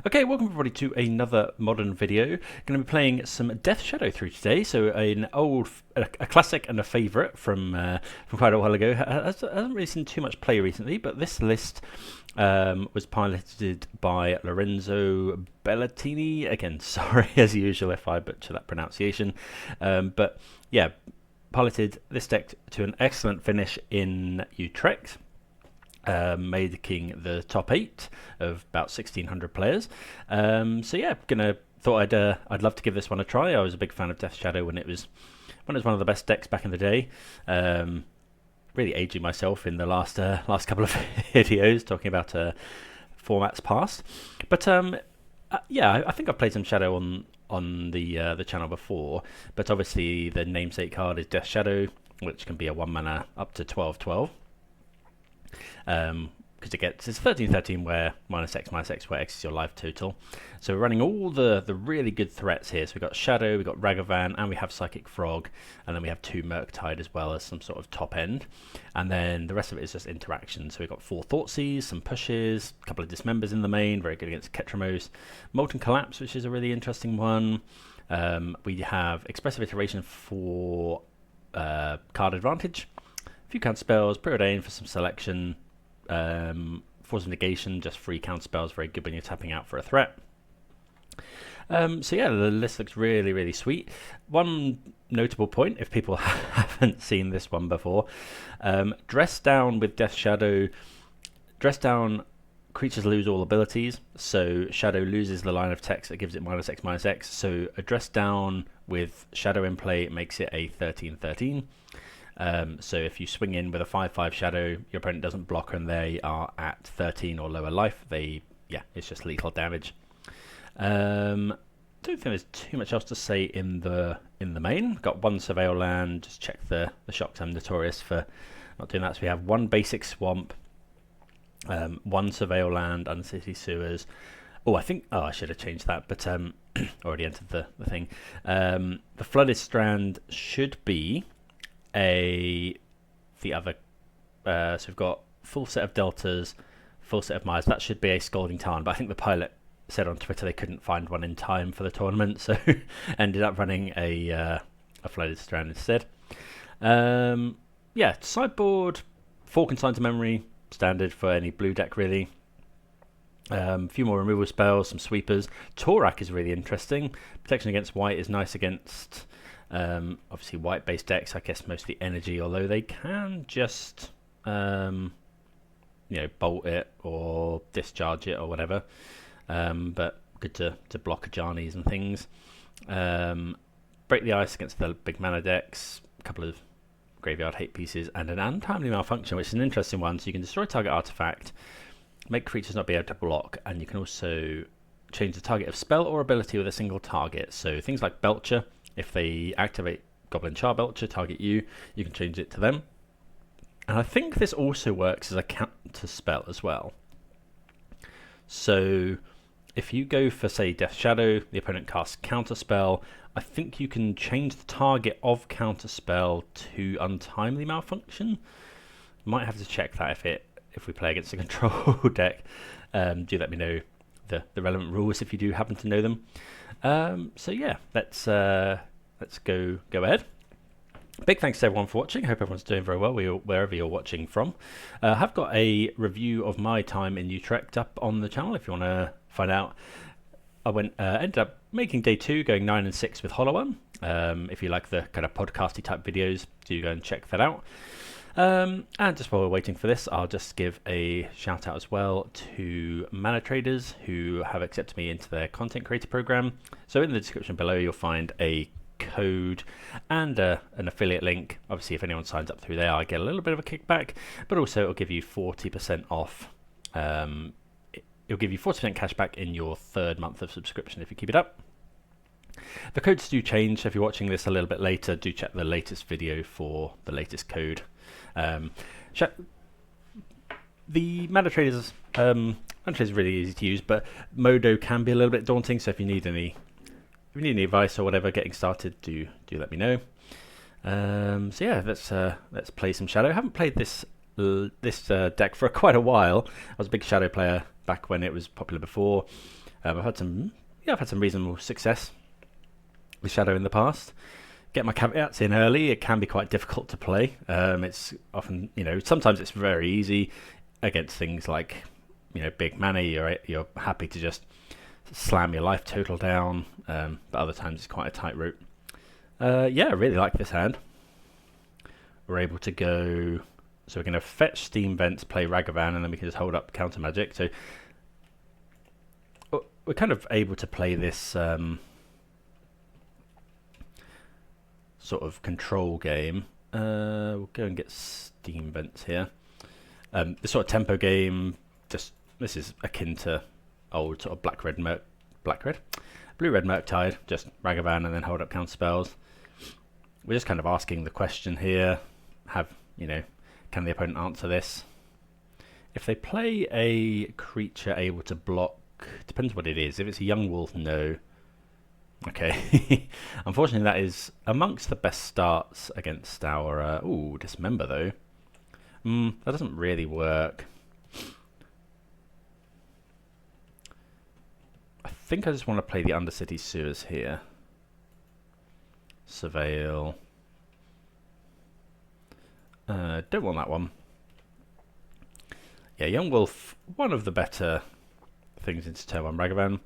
Okay, welcome everybody to another modern video. Going to be playing some Death Shadow through today. So a classic and a favourite from quite a while ago. Hasn't really seen too much play recently, but this list was piloted by Lorenzo Bellettini. Again, sorry as usual if I butcher that pronunciation. But yeah, piloted this deck to an excellent finish in Utrecht. Making the top 8 of about 1,600 players. So yeah, thought I'd love to give this one a try. I was a big fan of Death Shadow when it was one of the best decks back in the day. Really aging myself in the last couple of videos talking about formats past. But yeah, I think I've played some Shadow on the channel before. But obviously the namesake card is Death Shadow, which can be a 1 mana up to 12/12. Because it's 13/13 where -X where X is your life total. So we're running all the really good threats here. So we've got Shadow, we've got Ragavan, and we have Psychic Frog, and then we have 2 Murktide as well as some sort of top end. And then the rest of it is just interaction. So we've got 4 Thoughtseize, some pushes, a couple of Dismembers in the main, very good against Ketramos. Molten Collapse, which is a really interesting one. We have Expressive Iteration for card advantage. A few counter spells, Preordain for some selection. Force of Negation, just free counter spells, very good when you're tapping out for a threat. So yeah, the list looks really, really sweet. One notable point, if people haven't seen this one before, Dress Down with Death Shadow. Dress Down, creatures lose all abilities, so Shadow loses the line of text that gives it -X/-X. So a Dress Down with Shadow in play makes it a 13/13. So if you swing in with a 5/5 Shadow, your opponent doesn't block and they are at 13 or lower life. It's just lethal damage. Don't think there's too much else to say in the main. Got 1 Surveil land. Just check the shocks. I'm notorious for not doing that. So we have 1 basic swamp, 1 Surveil land, Uncity Sewers. I should have changed that, but already entered the thing. The Flooded Strand should be the other. So we've got full set of Deltas, full set of Myers. That should be a Scalding Tarn, but I think the pilot said on Twitter they couldn't find one in time for the tournament, so ended up running a Flooded Strand instead. Yeah, sideboard, 4 Consign to Memory, standard for any blue deck really. A few more removal spells, some sweepers. Torak is really interesting. Protection against white is nice against obviously white-based decks. I guess mostly energy, although they can just bolt it or discharge it or whatever. But good to block Ajani's and things. Break the Ice against the big mana decks. A couple of graveyard hate pieces and an Untimely Malfunction, which is an interesting one. So you can destroy target artifact, make creatures not be able to block, and you can also change the target of spell or ability with a single target. So things like Belcher, if they activate Goblin Charbelcher, target you can change it to them. And I think this also works as a counter spell as well. So if you go for, say, Death Shadow, the opponent casts counter spell, I think you can change the target of counter spell to Untimely Malfunction. Might have to check that if we play against a control deck. Do let me know the relevant rules if you do happen to know them. So yeah, let's go ahead. Big thanks to everyone for watching. Hope everyone's doing very well wherever you're watching from. I have got a review of my time in Utrecht up on the channel if you want to find out. I ended up making day 2, going 9 and 6 with Hollow One. If you like the kind of podcasty type videos, do go and check that out. And just while we're waiting for this, I'll just give a shout out as well to Manatraders who have accepted me into their content creator program. So in the description below you'll find a code and an affiliate link. Obviously if anyone signs up through there I get a little bit of a kickback, but also it'll give you 40% off. It'll give you 40% cashback in your 3rd month of subscription if you keep it up. The codes do change, so if you're watching this a little bit later, do check the latest video for the latest code. The Manatraders is really easy to use, but Modo can be a little bit daunting, so if you need any advice or whatever getting started, do let me know. So yeah, let's play some Shadow. I haven't played this deck for quite a while. I was a big Shadow player back when it was popular before. I've had some reasonable success with Shadow in the past. Get my caveats in early. It can be quite difficult to play. It's often, sometimes it's very easy against things like, big mana. You're happy to just slam your life total down, but other times it's quite a tight route. Yeah, I really like this hand. We're able to go, so we're going to fetch Steam Vents, play Ragavan, and then we can just hold up counter magic. So we're kind of able to play this sort of control game. We'll go and get Steam Vents here. This sort of tempo game, this is akin to old sort of blue-red Murktide, just Ragavan and then hold up counter spells. We're just kind of asking the question here, can the opponent answer this? If they play a creature able to block, depends what it is. If it's a Yawgmoth, no. Okay. Unfortunately, that is amongst the best starts against our... Dismember, though. That doesn't really work. I think I just want to play the Undercity Sewers here. Surveil. Don't want that one. Yeah, Yawgmoth, one of the better things into turn 1 Ragavan.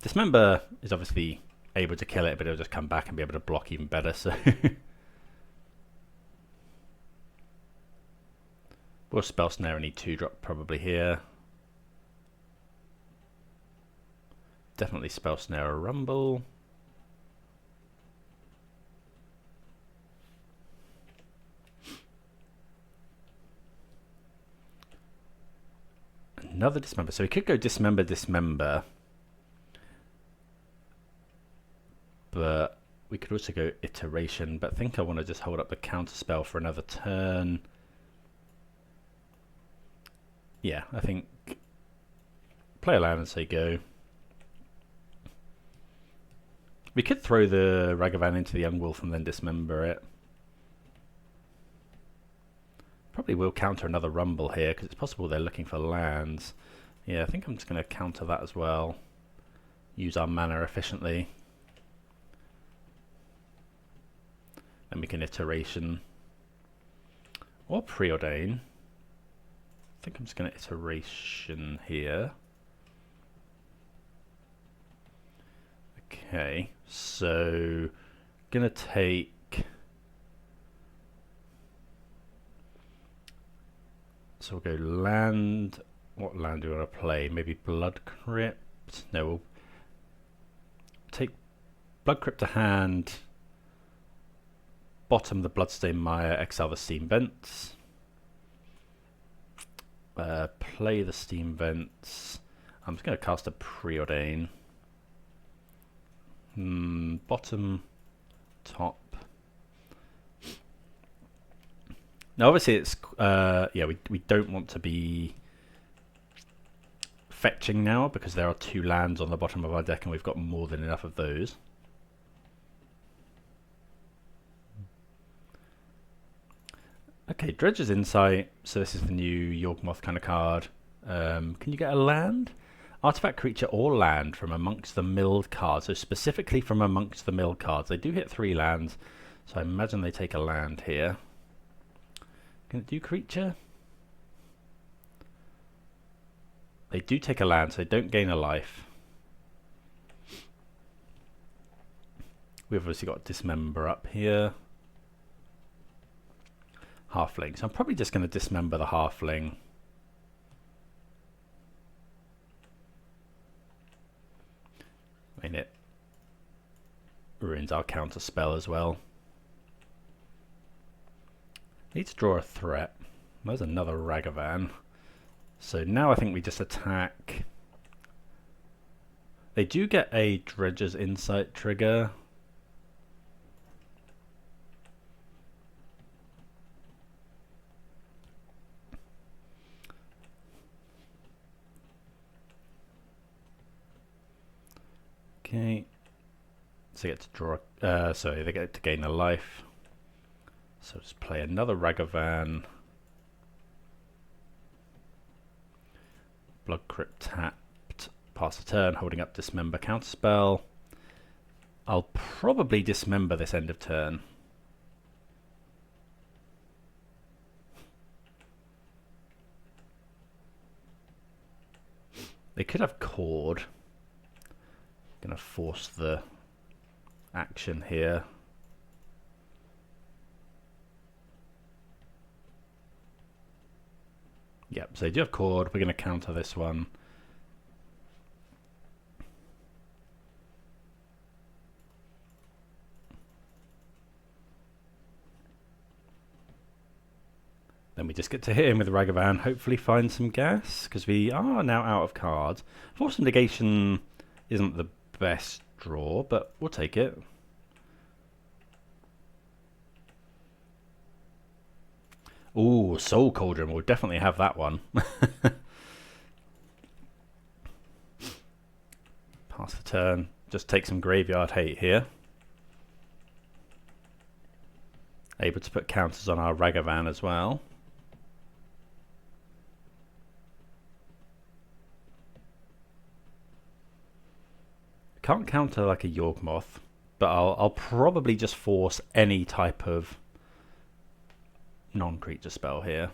Dismember is obviously able to kill it, but it'll just come back and be able to block even better. So we'll Spell Snare and need 2-drop probably here. Definitely Spell Snare a Rumble. Another Dismember. So we could go Dismember. But we could also go Iteration. But I think I want to just hold up the counter spell for another turn. Yeah, I think play a land and say go. We could throw the Ragavan into the Yawgmoth and then Dismember it. Probably will counter another Rumble here because it's possible they're looking for lands. Yeah, I think I'm just going to counter that as well. Use our mana efficiently. Then we can Iteration. Or Preordain. I think I'm just going to Iteration here. Okay, so going to take... So we'll go land. What land do we want to play? Maybe Blood Crypt? No, we'll take Blood Crypt to hand. Bottom the Bloodstained Mire, exile the Steam Vents. Play the Steam Vents. I'm just going to cast a Preordain. Bottom, top. Now, obviously, it's we don't want to be fetching now because there are 2 lands on the bottom of our deck, and we've got more than enough of those. Okay, Dredger's Insight. So this is the new Yawgmoth kind of card. Can you get a land? Artifact, creature, or land from amongst the milled cards. So specifically from amongst the milled cards. They do hit 3 lands, so I imagine they take a land here. Can it do creature? They do take a land, so they don't gain a life. We've obviously got Dismember up here. Halfling. So I'm probably just going to Dismember the Halfling. I mean, it ruins our counter spell as well. Need to draw a threat. There's another Ragavan. So now I think we just attack. They do get a Dredger's Insight trigger. Okay. So they get to draw. Sorry, they get to gain a life. So just play another Ragavan. Blood Crypt tapped. pass the turn, holding up Dismember counterspell. I'll probably Dismember this end of turn. They could have Cord. Gonna force the action here. Yep, so they do have Cord. We're gonna counter this one. Then we just get to hit him with Ragavan, hopefully find some gas, because we are now out of cards. Force of Negation isn't the best draw, but we'll take it. Ooh, Soul Cauldron, we'll definitely have that one. Pass the turn, just take some graveyard hate here. Able to put counters on our Ragavan as well. Can't counter like a Yawgmoth, but I'll probably just force any type of non-creature spell here.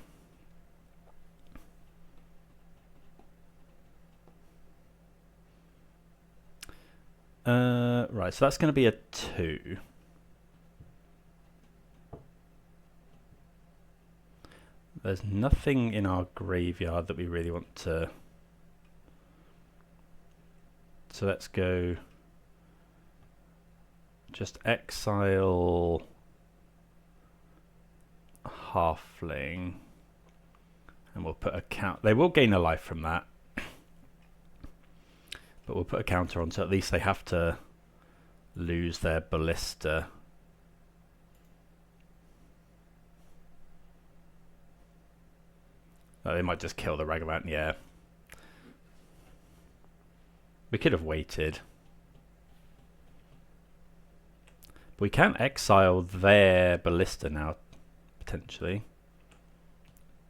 Right, so that's going to be a 2. There's nothing in our graveyard that we really want to... So let's go just exile Halfling, and we'll put a count. They will gain a life from that, but we'll put a counter on, so at least they have to lose their Ballista. Oh, they might just kill the Ragavan, yeah. We could have waited. But we can exile their Ballista now, potentially.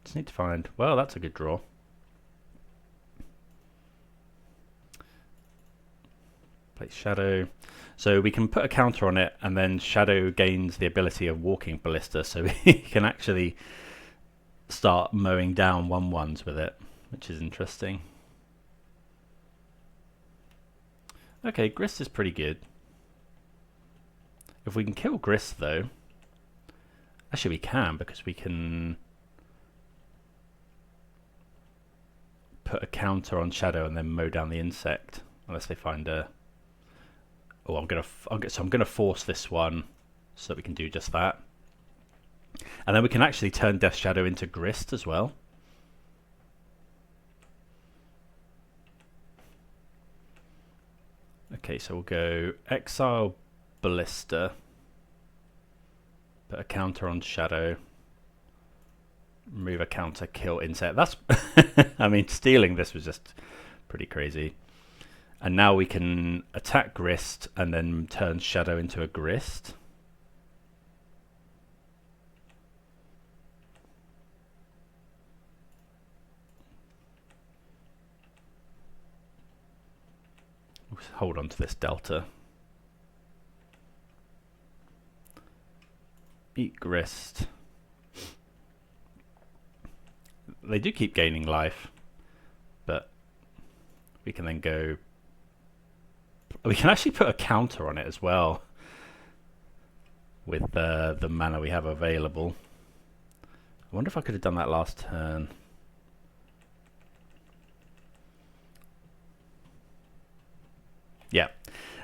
Just need to find... Well, that's a good draw. Play Shadow. So we can put a counter on it, and then Shadow gains the ability of walking Ballista, so he can actually start mowing down 1/1s with it, which is interesting. Okay, Grist is pretty good. If we can kill Grist, though... Actually, we can, because we can put a counter on Shadow and then mow down the insect, unless they find a... Oh, I'm gonna force this one so that we can do just that. And then we can actually turn Death Shadow into Grist as well. Okay, so we'll go exile Ballista, put a counter on Shadow, remove a counter, kill insect. That's, I mean, stealing this was just pretty crazy. And now we can attack Grist and then turn Shadow into a Grist. Hold on to this Delta. Eat Grist. They do keep gaining life, but we can then go... We can actually put a counter on it as well with the mana we have available. I wonder if I could have done that last turn. Yeah.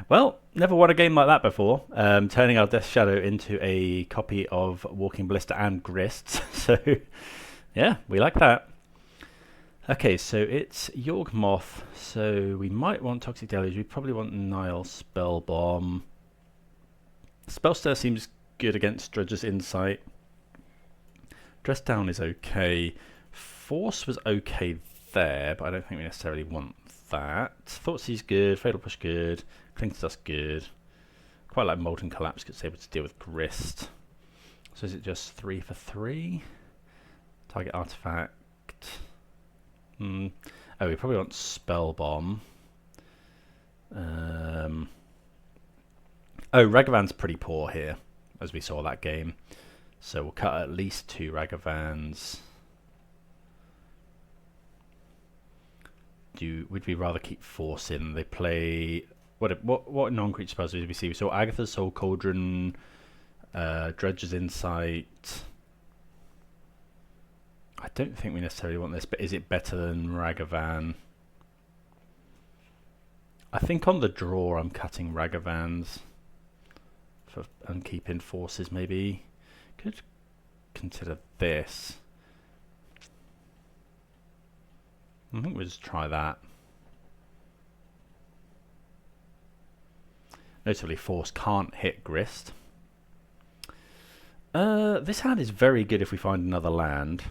Well, never won a game like that before. Turning our Death Shadow into a copy of Walking Ballista and Grist. So, yeah, we like that. Okay, so it's Yawgmoth. So we might want Toxic Deluge. We probably want Nile Spellbomb. Spellstir seems good against Dredger's Insight. Dress Down is okay. Force was okay there, but I don't think we necessarily want that. Thoughtseize good. Fatal Push good. Cling to Dust good. Quite like Molten Collapse because it's able to deal with Grist. So is it just 3 for 3? Target artifact. Oh, we probably want Spell Bomb. Oh, Ragavan's pretty poor here, as we saw that game. So we'll cut at least 2 Ragavans. Would we rather keep Force in? They play... What non-creature spells did we see? We saw Agatha's Soul Cauldron, Dredger's Insight. I don't think we necessarily want this, but is it better than Ragavan? I think on the draw I'm cutting Ragavans and keeping Forces maybe. Could consider this. I think we'll just try that. Notably, Force can't hit Grist. This hand is very good if we find another land.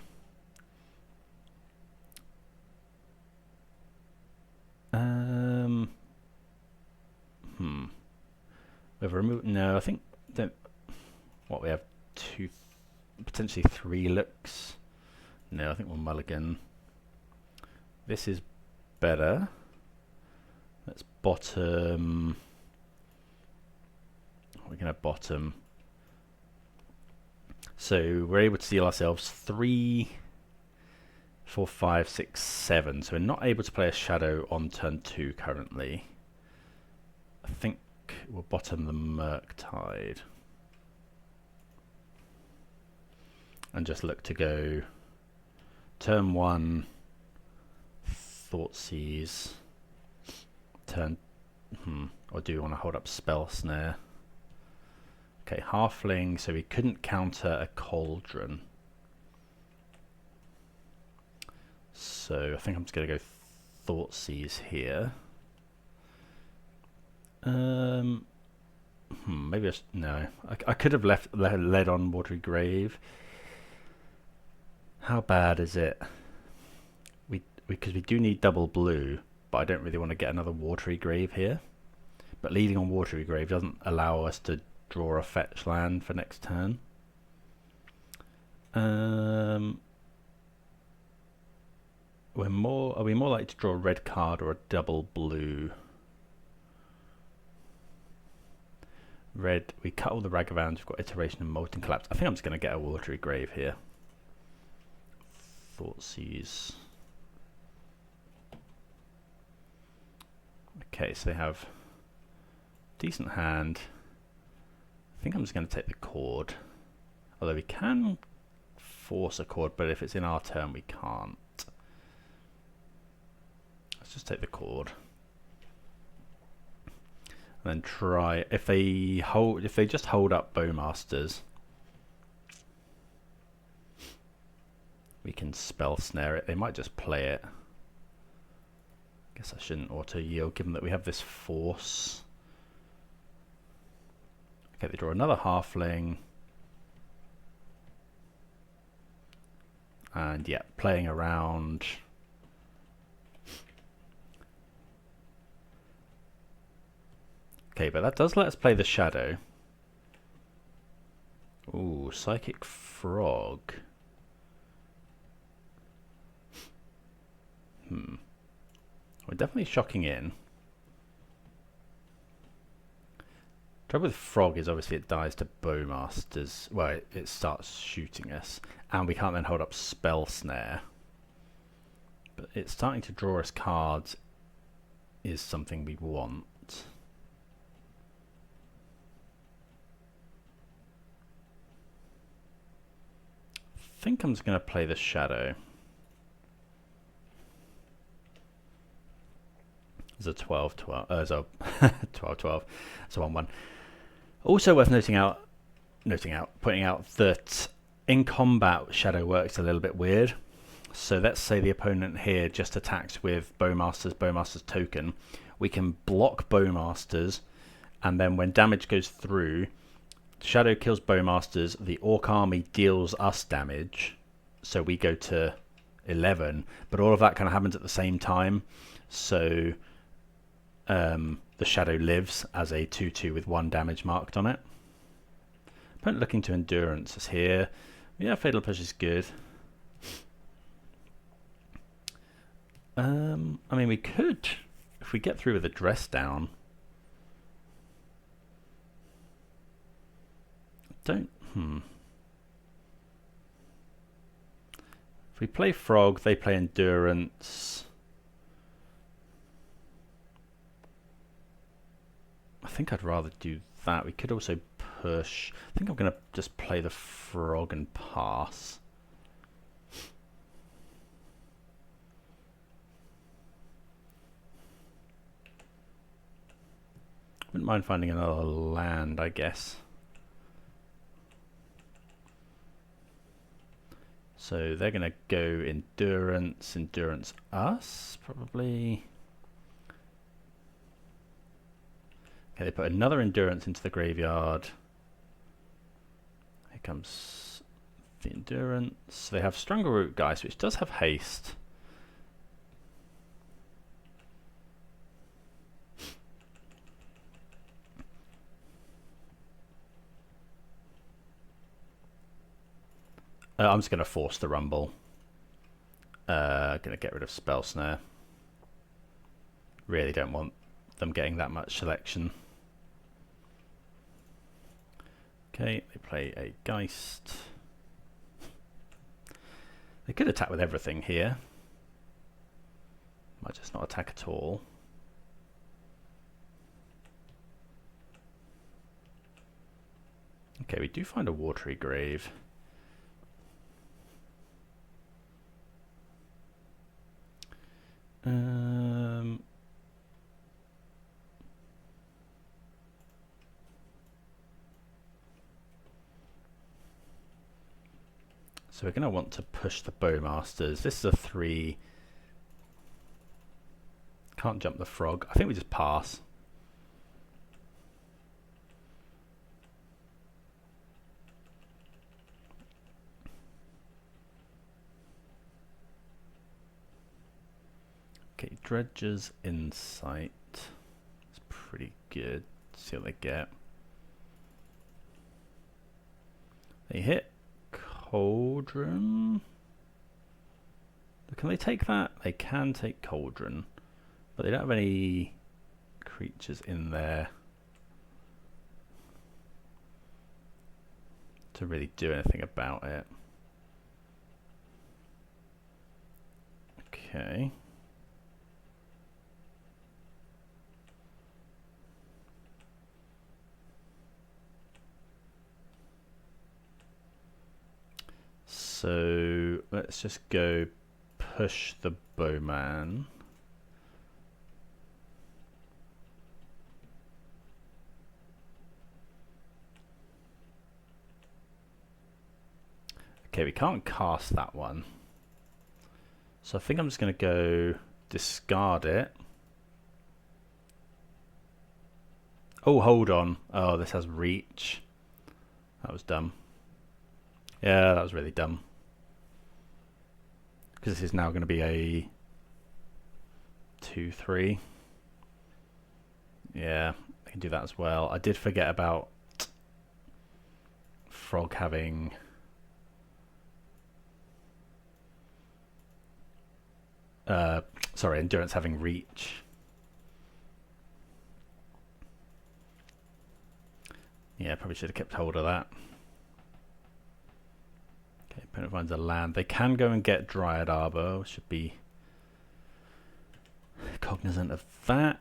We've removed. No, I think what we have 2, potentially 3 looks. No, I think we'll mulligan. This is better. Let's bottom. We're going to bottom. So we're able to deal ourselves 3, 4, 5, 6, 7. So we're not able to play a shadow on turn 2 currently. I think we'll bottom the Murktide. And just look to go turn 1, Thoughtseize. Turn... Or do you want to hold up Spell Snare? Okay, Halfling, so we couldn't counter a Cauldron. So I think I'm just going to go Thoughtseize here. Maybe no. I could have led on Watery Grave. How bad is it? Because we do need double blue, but I don't really want to get another Watery Grave here. But leading on Watery Grave doesn't allow us to draw a fetch land for next turn. Are we more likely to draw a red card or a double blue? Red, we cut all the Ragavans, we've got Iteration and Molten Collapse. I think I'm just going to get a Watery Grave here. Thoughtseize. Okay, so they have decent hand. I think I'm just going to take the Chord. Although we can force a Chord, but if it's in our turn we can't. Let's just take the Chord. And then try, if they just hold up Bowmasters, we can Spell Snare it. They might just play it. Guess I shouldn't auto yield given that we have this Force. Okay, they draw another Halfling. And yeah, playing around. Okay, but that does let us play the Shadow. Ooh, Psychic Frog. We're definitely shocking in. Trouble with Frog is obviously it dies to Bowmasters. Well, it starts shooting us. And we can't then hold up Spell Snare. But it's starting to draw us cards is something we want. I think I'm just going to play the Shadow. It's a 12-12. It's a 12-12. It's a 1-1. Also worth pointing out that in combat, Shadow works a little bit weird. So let's say the opponent here just attacks with Bowmaster's token. We can block Bowmasters, and then when damage goes through, Shadow kills Bowmasters, the Orc army deals us damage, so we go to 11, but all of that kind of happens at the same time, so the Shadow lives as a 2-2 with 1 damage marked on it. Opponent looking to Endurance is here. Yeah, Fatal Push is good. I mean, we could, if we get through with a Dress Down. don't... If we play Frog, they play Endurance. I think I'd rather do that. We could also push. I think I'm going to just play the Frog and pass. Wouldn't mind finding another land, I guess. So they're going to go Endurance, Endurance us, probably. Okay, they put another Endurance into the graveyard. Here comes the Endurance. They have Stronger Root Geist, which does have haste. I'm just going to force the Rumble. Going to get rid of Spell Snare. Really don't want them getting that much selection. Okay, they play a Geist. They could attack with everything here. Might just not attack at all. Okay, we do find a Watery Grave. So we're going to want to push the Bowmasters. This is a 3. Can't jump the Frog. I think we just pass. Okay, Dredger's Insight. It's pretty good. See what they get. They hit Cauldron. Can they take that? They can take Cauldron, but they don't have any creatures in there to really do anything about it. Okay. So let's just go push the Bowman. Okay, we can't cast that one. So I think I'm just going to go discard it. Oh, hold on. Oh, this has reach. That was dumb. Yeah, that was really dumb. Because this is now going to be a 2/3. Yeah, I can do that as well. I did forget about Frog having... sorry, Endurance having reach. Yeah, probably should have kept hold of that. Okay, opponent finds a land. They can go and get Dryad Arbor. Should be cognizant of that.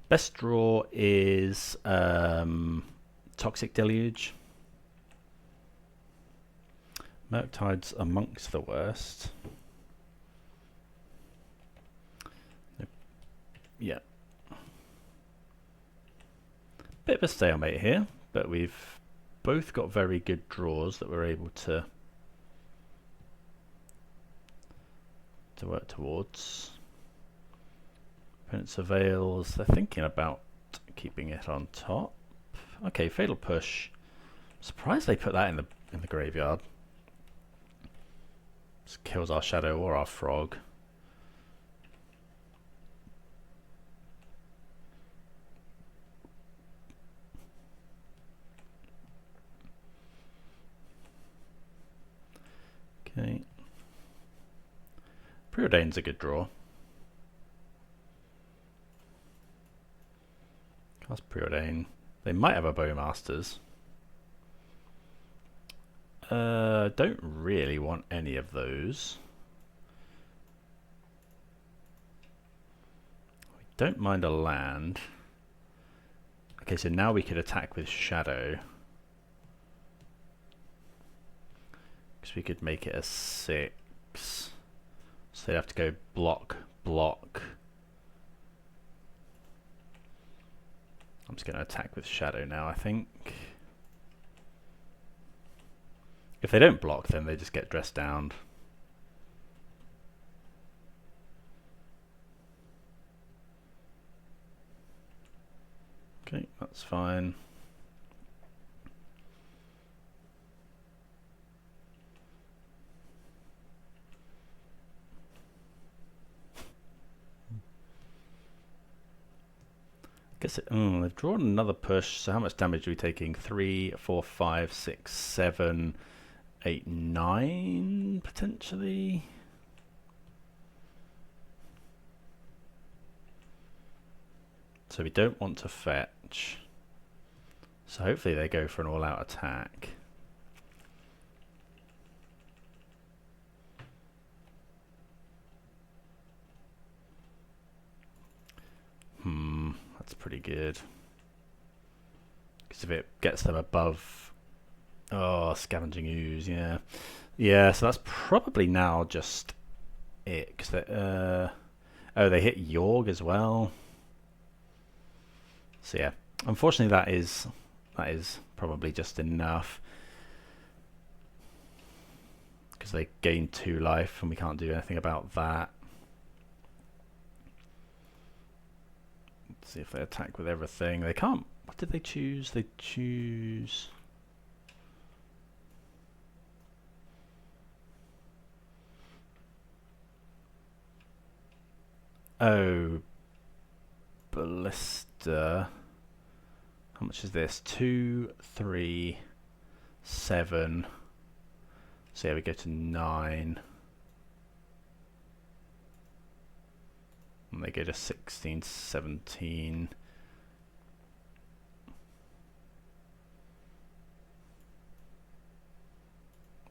Best draw is Toxic Deluge. Murktide's amongst the worst. Yeah. Bit of a stalemate here, but we've both got very good draws that we're able to work towards. Opponent surveils. They're thinking about keeping it on top. Okay, Fatal Push. Surprised they put that in the graveyard. Just kills our Shadow or our Frog. Okay. Preordain's a good draw. Cast Preordain. They might have a Bowmasters. Don't really want any of those. We don't mind a land. Okay, so now we could attack with Shadow. Because we could make it a 6. So they have to go block, block. I'm just going to attack with Shadow now, I think. If they don't block, then they just get dressed down. Okay, that's fine. Guess it, they've drawn another push. So how much damage are we taking? 3, 4, 5, 6, 7, 8, 9 potentially. So we don't want to fetch. So hopefully they go for an all-out attack. That's pretty good. Because if it gets them above... Oh, Scavenging Ooze, yeah. Yeah, so that's probably now just it. Cause they, oh, they hit Yawg as well. So yeah, unfortunately that is probably just enough. Because they gain 2 life and we can't do anything about that. See if they attack with everything. They can't. What did they choose? They choose... Oh, Ballista. How much is this? 2, 3, 7. So yeah, we go to 9. And they go to 16, 17.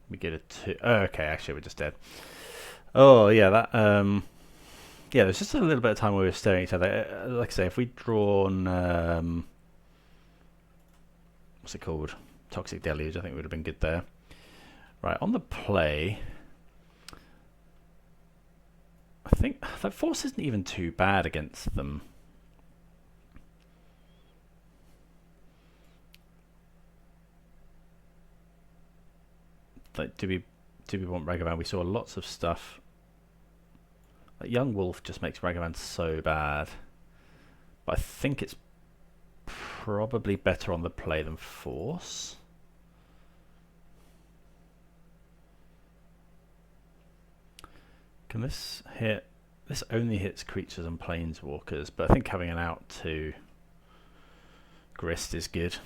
We get a 2. Oh, okay, actually we're just dead. Oh yeah, that yeah, there's just a little bit of time where we were staring at each other. Like I say, if we'd drawn what's it called? Toxic Deluge, I think it would have been good there. Right, on the play, I think that force isn't even too bad against them. Like, do we want Ragavan? We saw lots of stuff. Like Yawgmoth just makes Ragavan so bad, but I think it's probably better on the play than force. Can this hit? This only hits creatures and planeswalkers, but I think having an out to Grist is good.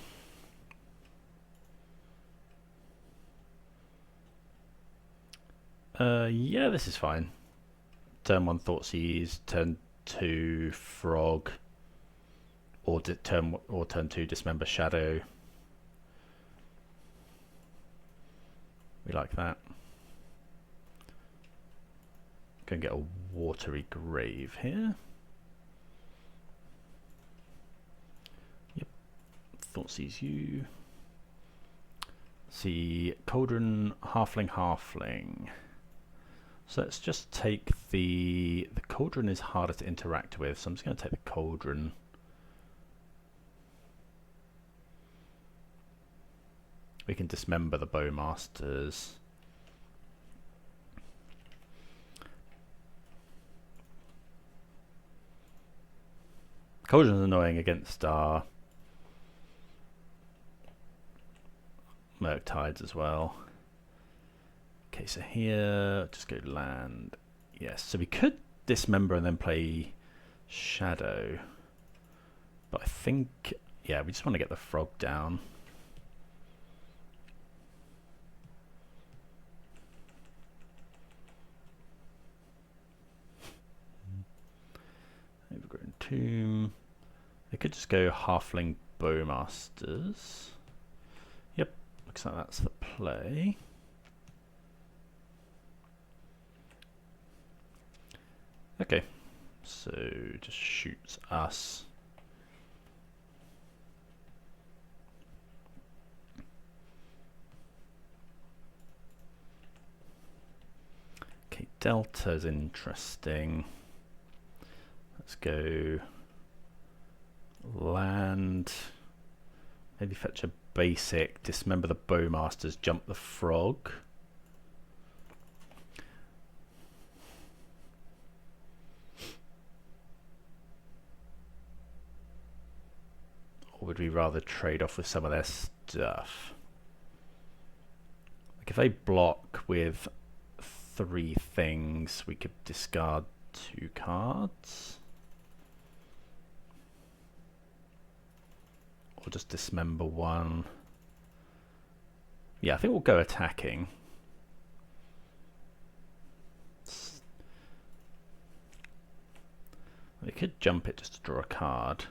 Yeah, this is fine. Turn 1 Thoughtseize, turn 2 Frog, or turn 2 Dismember Shadow. We like that. Gonna get a Watery Grave here. Yep. Thoughtseize you. See, Cauldron, Halfling. So let's just take the Cauldron is harder to interact with, so I'm just going to take the Cauldron. We can dismember the Bowmasters. Cauldron's annoying against our Murktides as well. Okay, so here, just go land. Yes, so we could dismember and then play Shadow. But I think, yeah, we just want to get the Frog down. Overgrown Tomb. They could just go Halfling Bowmasters. Yep, Looks like that's the play. Okay, so just shoots us. Okay, Delta's interesting. Let's go land. Maybe fetch a basic, dismember the Bowmasters, jump the frog. Or would we rather trade off with some of their stuff? Like if they block with 3 things, we could discard 2 cards. Or just dismember 1. Yeah, I think we'll go attacking. We could jump it just to draw a card.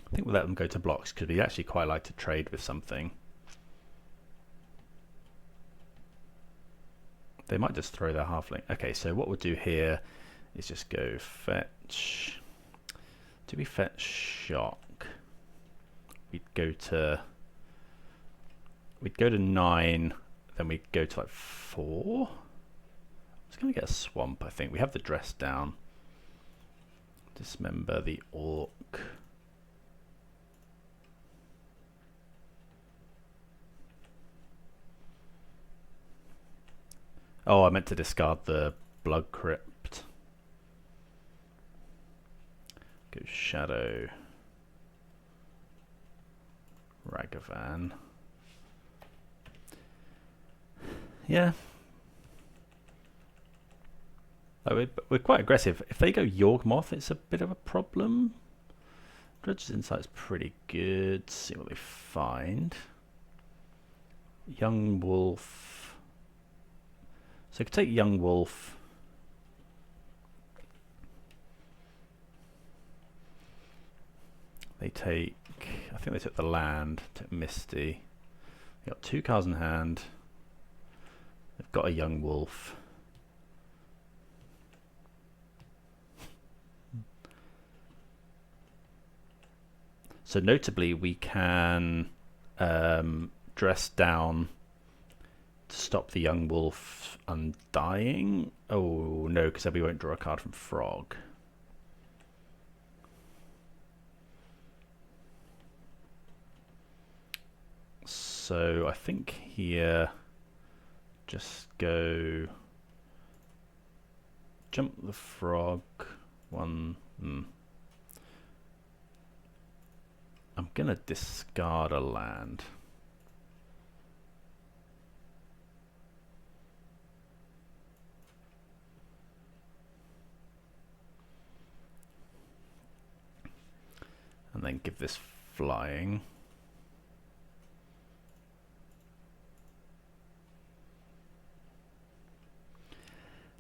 I think we'll let them go to blocks because we actually quite like to trade with something. They might just throw their halfling. Okay, so what we'll do here is just go fetch. Do we fetch shock? We'd go to 9, then we'd go to like 4. I was going to get a swamp, I think. We have the dress down. Dismember the orc. Oh, I meant to discard the Blood Crypt. Go Shadow. Ragavan. Yeah. Oh, we're quite aggressive. If they go Yawgmoth, it's a bit of a problem. Dredge's Insight's pretty good. See what they find. Young Wolf. So we could take Young Wolf. They take, I think they took the land, took Misty. They got 2 cards in hand. They've got a Young Wolf. So notably we can dress down to stop the Young Wolf undying. Oh no, because then we won't draw a card from Frog. So I think here just go jump the frog 1. I'm gonna discard a land. And then give this flying.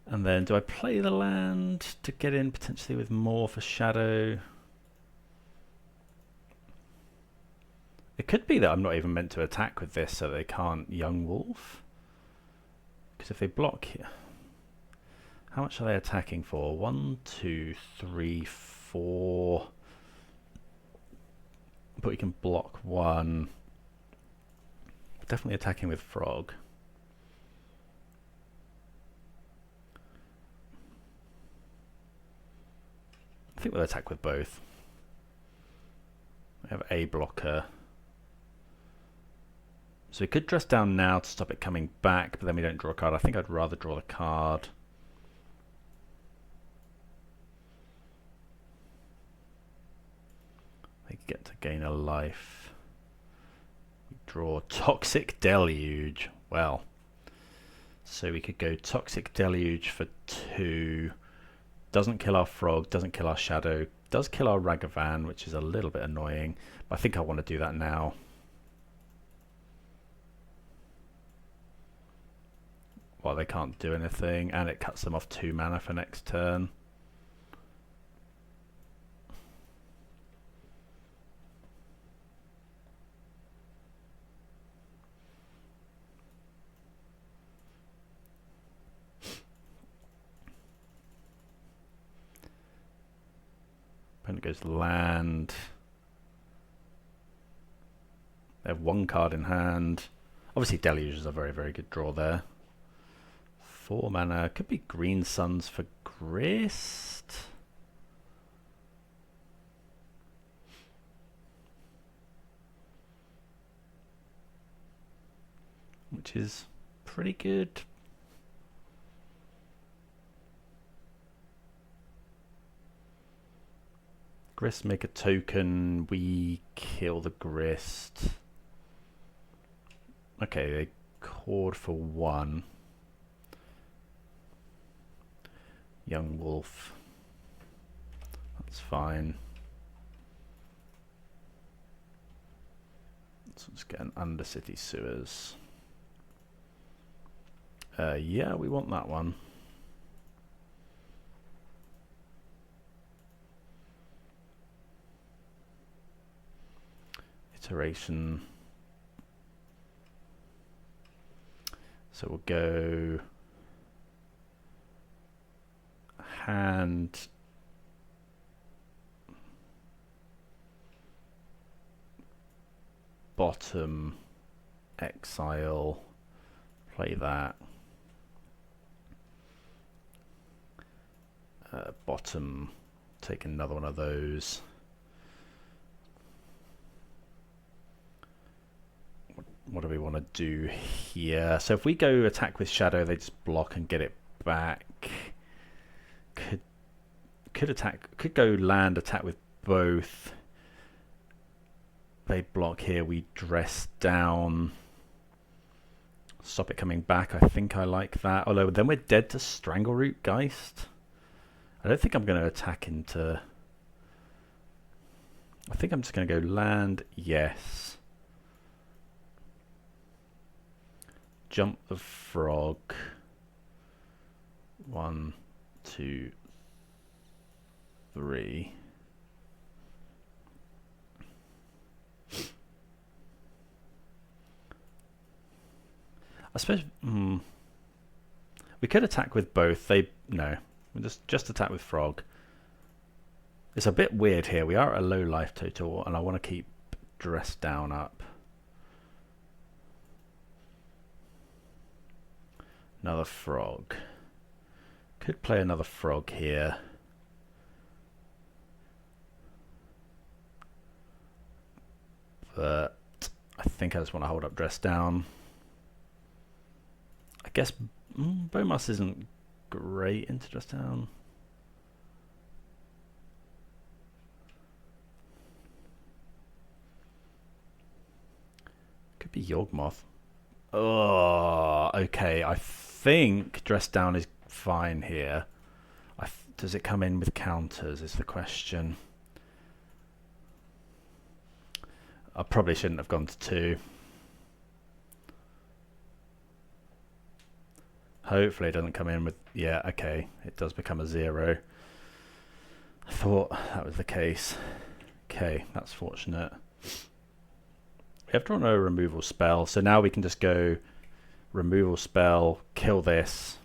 And then do I play the land to get in potentially with more for Shadow? It could be that I'm not even meant to attack with this so they can't Young Wolf. Because if they block here, how much are they attacking for? 1, 2, 3, 4. But we can block 1. Definitely attacking with Frog. I think we'll attack with both. We have a blocker. So we could dress down now to stop it coming back, but then we don't draw a card. I think I'd rather draw the card. They get to gain a life. We draw Toxic Deluge. Well, so we could go Toxic Deluge for 2. Doesn't kill our frog, doesn't kill our shadow, does kill our Ragavan, which is a little bit annoying, but I think I want to do that now. Well, they can't do anything, and it cuts them off 2 mana for next turn. Opponent goes land. They have one card in hand. Obviously Deluge is a very, very good draw there. 4 mana. Could be Green Suns for Grist. Which is pretty good. Grist make a token. We kill the Grist. Okay, they cord for 1. Yawgmoth. That's fine. So let's get an Undercity Sewers. Yeah, we want that one. Iteration. So we'll go hand, bottom, exile, play that. Bottom, take another one of those. What do we want to do here? So if we go attack with Shadow, they just block and get it back. Could go land, attack with both. They block here, we dress down. Stop it coming back. I think I like that. Although then we're dead to Strangleroot Geist. I don't think I'm going to attack into... I think I'm just going to go land, yes. Jump the frog. 1, 2, 3. I suppose we could attack with both. No, we just attack with frog. It's a bit weird here. We are at a low life total, and I want to keep dress down up. Another frog. Could play another frog here. But I think I just want to hold up dress down. I guess Bomas isn't great into dress down. Could be Yawgmoth. Oh, okay. I think dress down is fine here. Does it come in with counters is the question. I probably shouldn't have gone to 2. Hopefully it doesn't come in with... Yeah, okay. It does become a 0. I thought that was the case. Okay, that's fortunate. We have drawn a removal spell, so now we can just go removal spell, kill this.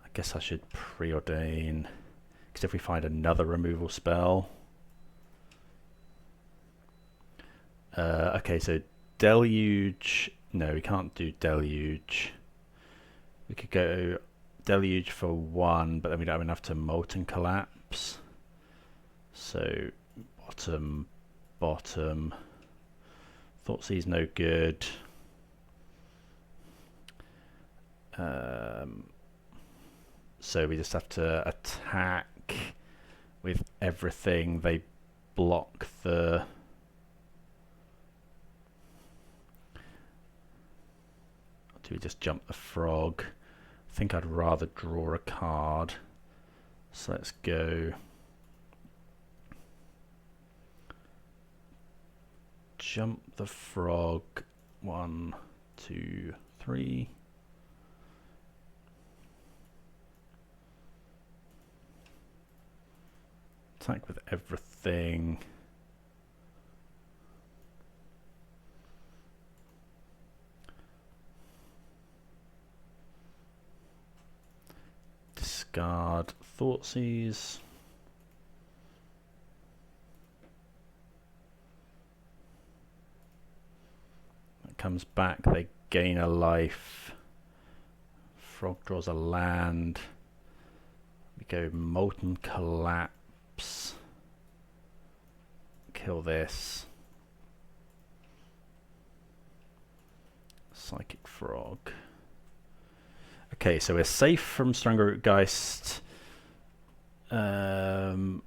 I guess I should preordain, because if we find another removal spell... okay, so Deluge... No, we can't do Deluge. We could go Deluge for 1, but then we don't have enough to Molten Collapse. So, bottom, bottom. Thoughtseize no good. So we just have to attack with everything. They block the... Do we just jump the frog? I think I'd rather draw a card. So let's go. Jump the frog. 1, 2, 3. Attack with everything. discard Thoughtseize. That comes back, they gain a life. Frog draws a land. We go Molten Collapse. Kill this. Psychic Frog. Okay, so we're safe from Strangergeist. Okay,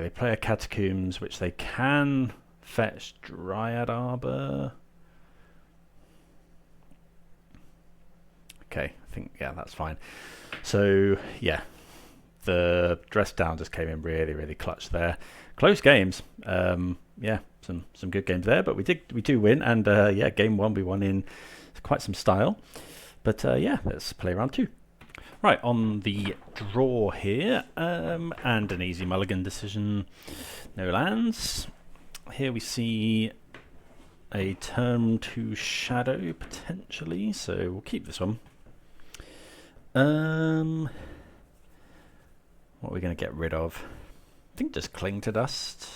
they play a Catacombs, which they can fetch Dryad Arbor. Okay, I think, yeah, that's fine. So, yeah, the Dress Down just came in really, really clutch there. Close games. Yeah, some good games there, but we do win, and yeah, game one we won in quite some style. But yeah, let's play round two. Right, on the draw here, and an easy mulligan decision. No lands. Here we see a turn 2 shadow potentially, so we'll keep this one. What are we going to get rid of? I think just Cling to Dust.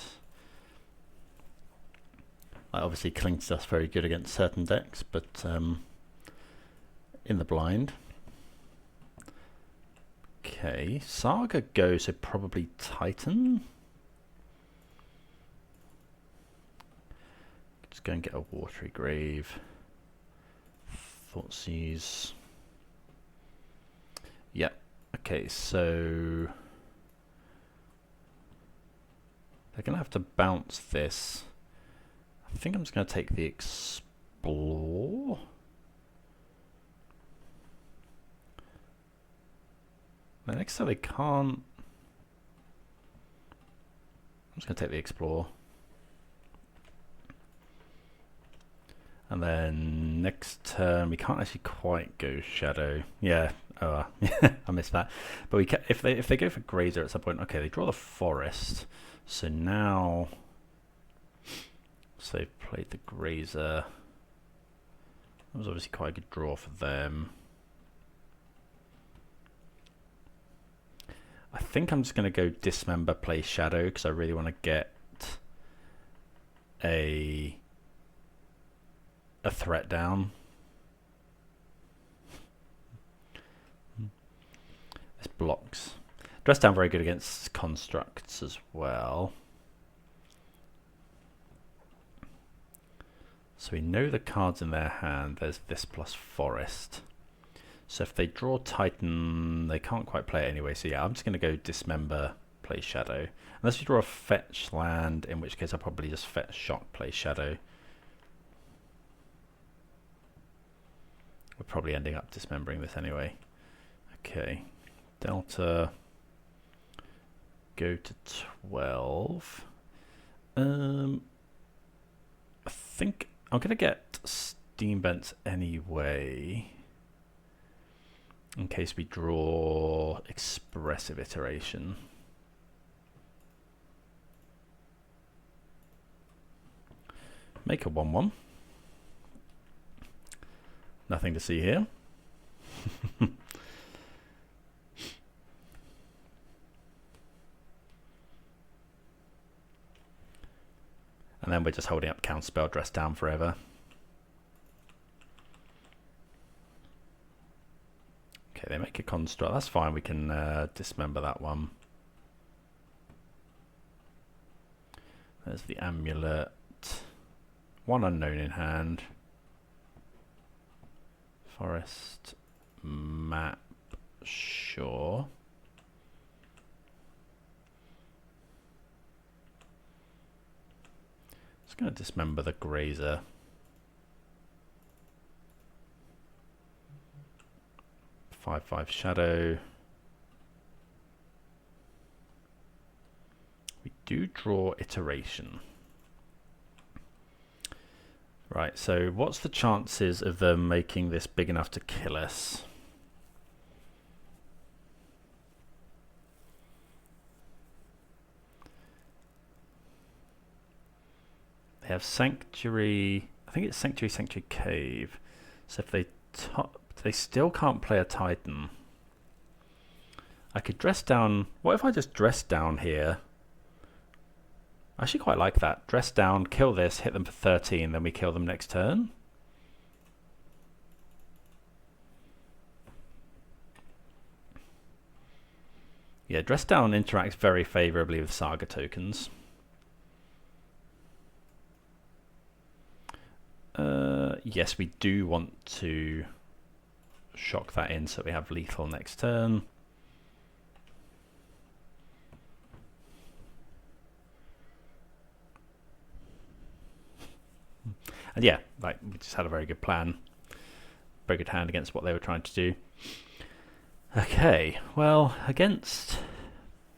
Obviously, Cling to Dust very good against certain decks, but in the blind. Okay, Saga Go, so probably Titan. Just go and get a Watery Grave. Thoughtseize. Yeah, okay, so they're going to have to bounce this. I think I'm just going to take the Explore. The next time they can't. I'm just going to take the Explore. And then next turn we can't actually quite go Shadow. Yeah, oh, I missed that. But we if they go for Grazer at some point, okay, they draw the Forest. So now, so they've played the Grazer. That was obviously quite a good draw for them. I think I'm just going to go Dismember, play Shadow, because I really want to get a threat down. This blocks. Dress Down very good against constructs as well. So we know the cards in their hand. There's this plus Forest. So if they draw Titan, they can't quite play it anyway. So yeah, I'm just going to go Dismember, play Shadow. Unless we draw a fetch land, in which case I'll probably just fetch Shock, play Shadow. We're probably ending up dismembering this anyway. Okay, Delta, go to 12. I think I'm going to get Steam Vents anyway, in case we draw Expressive Iteration. Make a 1/1. Nothing to see here. And then we're just holding up Counterspell, Dress Down forever. Okay, they make a construct. That's fine. We can dismember that one. There's the Amulet. One unknown in hand. Forest map, sure. Just going to dismember the Grazer. Five, 5 Shadow. We do draw Iteration. Right, so what's the chances of them making this big enough to kill us? They have Sanctuary, I think it's Sanctuary Cave. So if they they still can't play a Titan. I could dress down. What if I just dress down here? I actually quite like that. Dress down, kill this, hit them for 13, then we kill them next turn. Yeah, dress down interacts very favorably with Saga tokens. Yes, we do want to shock that in so we have lethal next turn. And yeah, like we just had a very good plan. Very good hand against what they were trying to do. Okay, well, against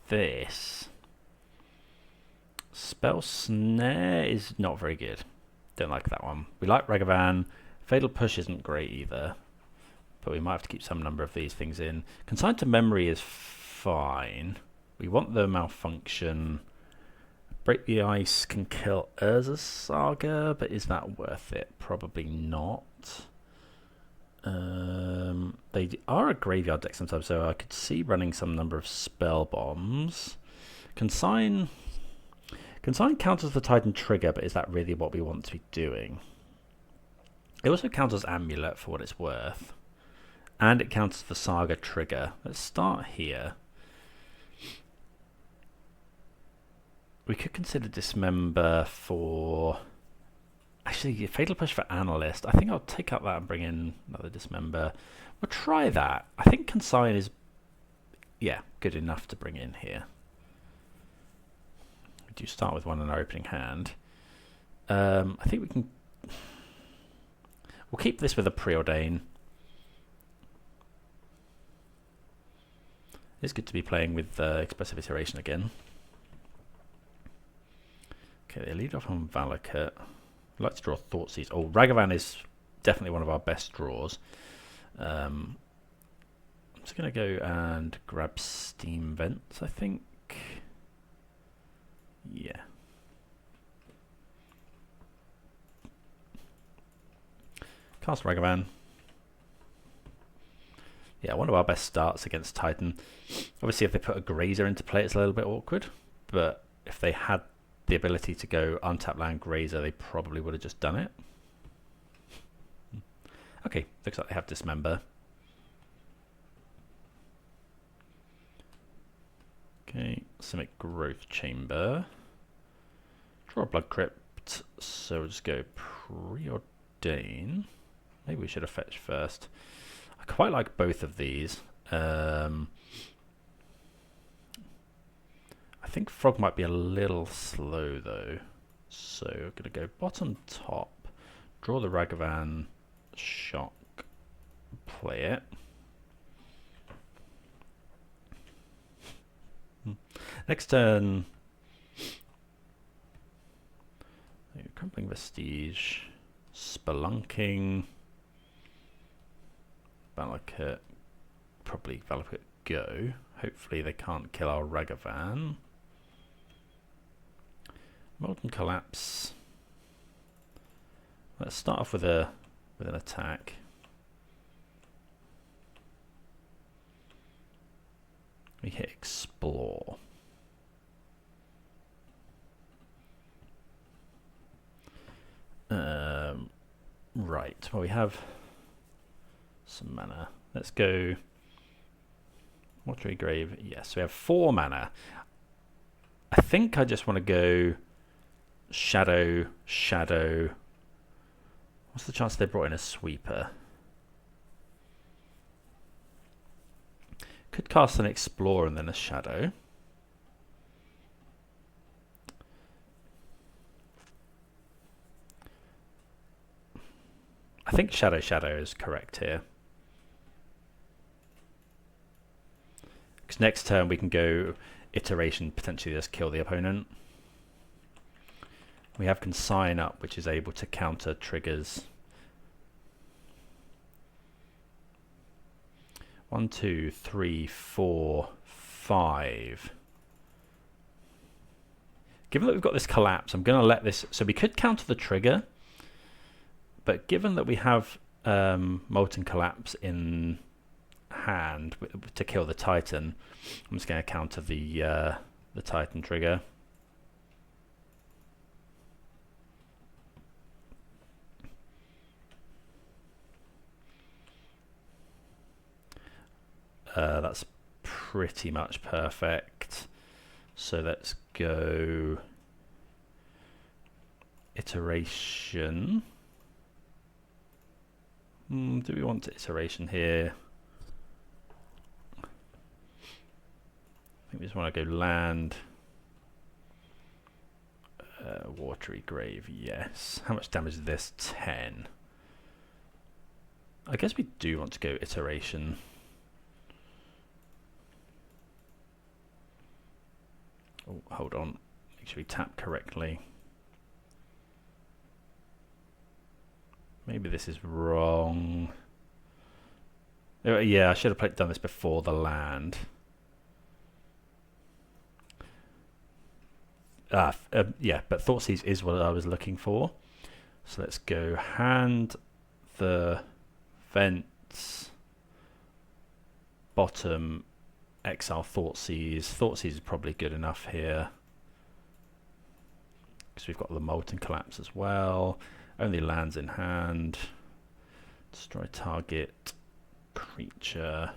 this, Spell Snare is not very good. Don't like that one. We like Ragavan. Fatal Push isn't great either, but we might have to keep some number of these things in. Consigned to Memory is fine. We want the Malfunction. Break the Ice can kill Urza's Saga, but is that worth it? Probably not. They are a graveyard deck sometimes, so I could see running some number of Spell Bombs. Consign counters the Titan trigger, but is that really what we want to be doing? It also counters Amulet for what it's worth. And it counters the Saga trigger. Let's start here. We could consider Dismember for... Actually, Fatal Push for Analyst. I think I'll take up that and bring in another Dismember. We'll try that. I think Consign is, yeah, good enough to bring in here. We do start with one in our opening hand. I think we can... We'll keep this with a Preordain. It's good to be playing with Expressive Iteration again. Okay, they lead off on Valakut. I'd like to draw Thoughtseize. Oh, Ragavan is definitely one of our best draws. I'm just going to go and grab Steam Vents, I think. Yeah. Cast Ragavan. Yeah, one of our best starts against Titan. Obviously, if they put a Grazer into play, it's a little bit awkward. But if they had the ability to go untap land Grazer, they probably would have just done it. Okay, looks like they have Dismember. Okay, Simic Growth Chamber. Draw a Blood Crypt, so we'll just go Preordain. Maybe we should have fetched first. I quite like both of these. I think Frog might be a little slow though. So we're going to go bottom top, draw the Ragavan, shock, play it. Next turn, Crumbling Vestige, Spelunking, Valakut, probably Valakut go. Hopefully they can't kill our Ragavan. Molten Collapse. Let's start off with an attack. We hit Explore. Right, well we have some mana. Let's go Watery Grave. Yes, we have 4 mana. I think I just want to go Shadow, Shadow. What's the chance they brought in a Sweeper? Could cast an Explore and then a Shadow. I think Shadow, Shadow is correct here. Because next turn we can go Iteration, potentially just kill the opponent. We have Consign up, which is able to counter triggers. 1, 2, 3, 4, 5. Given that we've got this collapse, I'm going to let this... So we could counter the trigger, but given that we have Molten Collapse in hand to kill the Titan, I'm just going to counter the Titan trigger. That's pretty much perfect. So let's go iteration. Do we want iteration here? I think we just want to go land. Watery Grave, yes. How much damage is this? 10. I guess we do want to go iteration. Oh, hold on. Make sure we tap correctly. Maybe this is wrong. Oh, yeah, I should have done this before the land. Yeah, but Thoughtseize is what I was looking for. So let's go hand the vents, bottom, exile Thoughtseize. Thoughtseize is probably good enough here because we've got the Molten Collapse as well. Only lands in hand. Destroy target creature.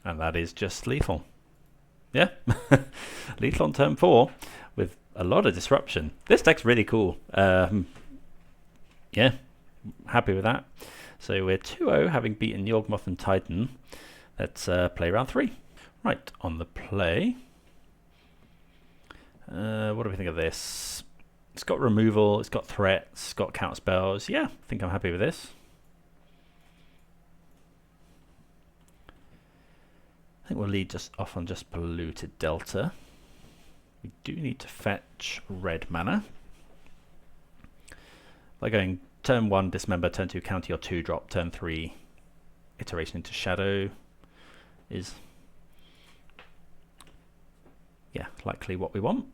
And that is just lethal. Yeah, lethal on turn 4 with a lot of disruption. This deck's really cool. Yeah, happy with that. So we're 2-0, having beaten Yawgmoth and Titan. Let's play round 3. Right, on the play. What do we think of this? It's got removal, it's got threats, it's got counter spells. Yeah, I think I'm happy with this. I think we'll lead just off on just Polluted Delta. We do need to fetch red mana. By going turn 1, dismember, turn 2, counter your 2-drop, turn 3, iteration into Shadow is, yeah, likely what we want.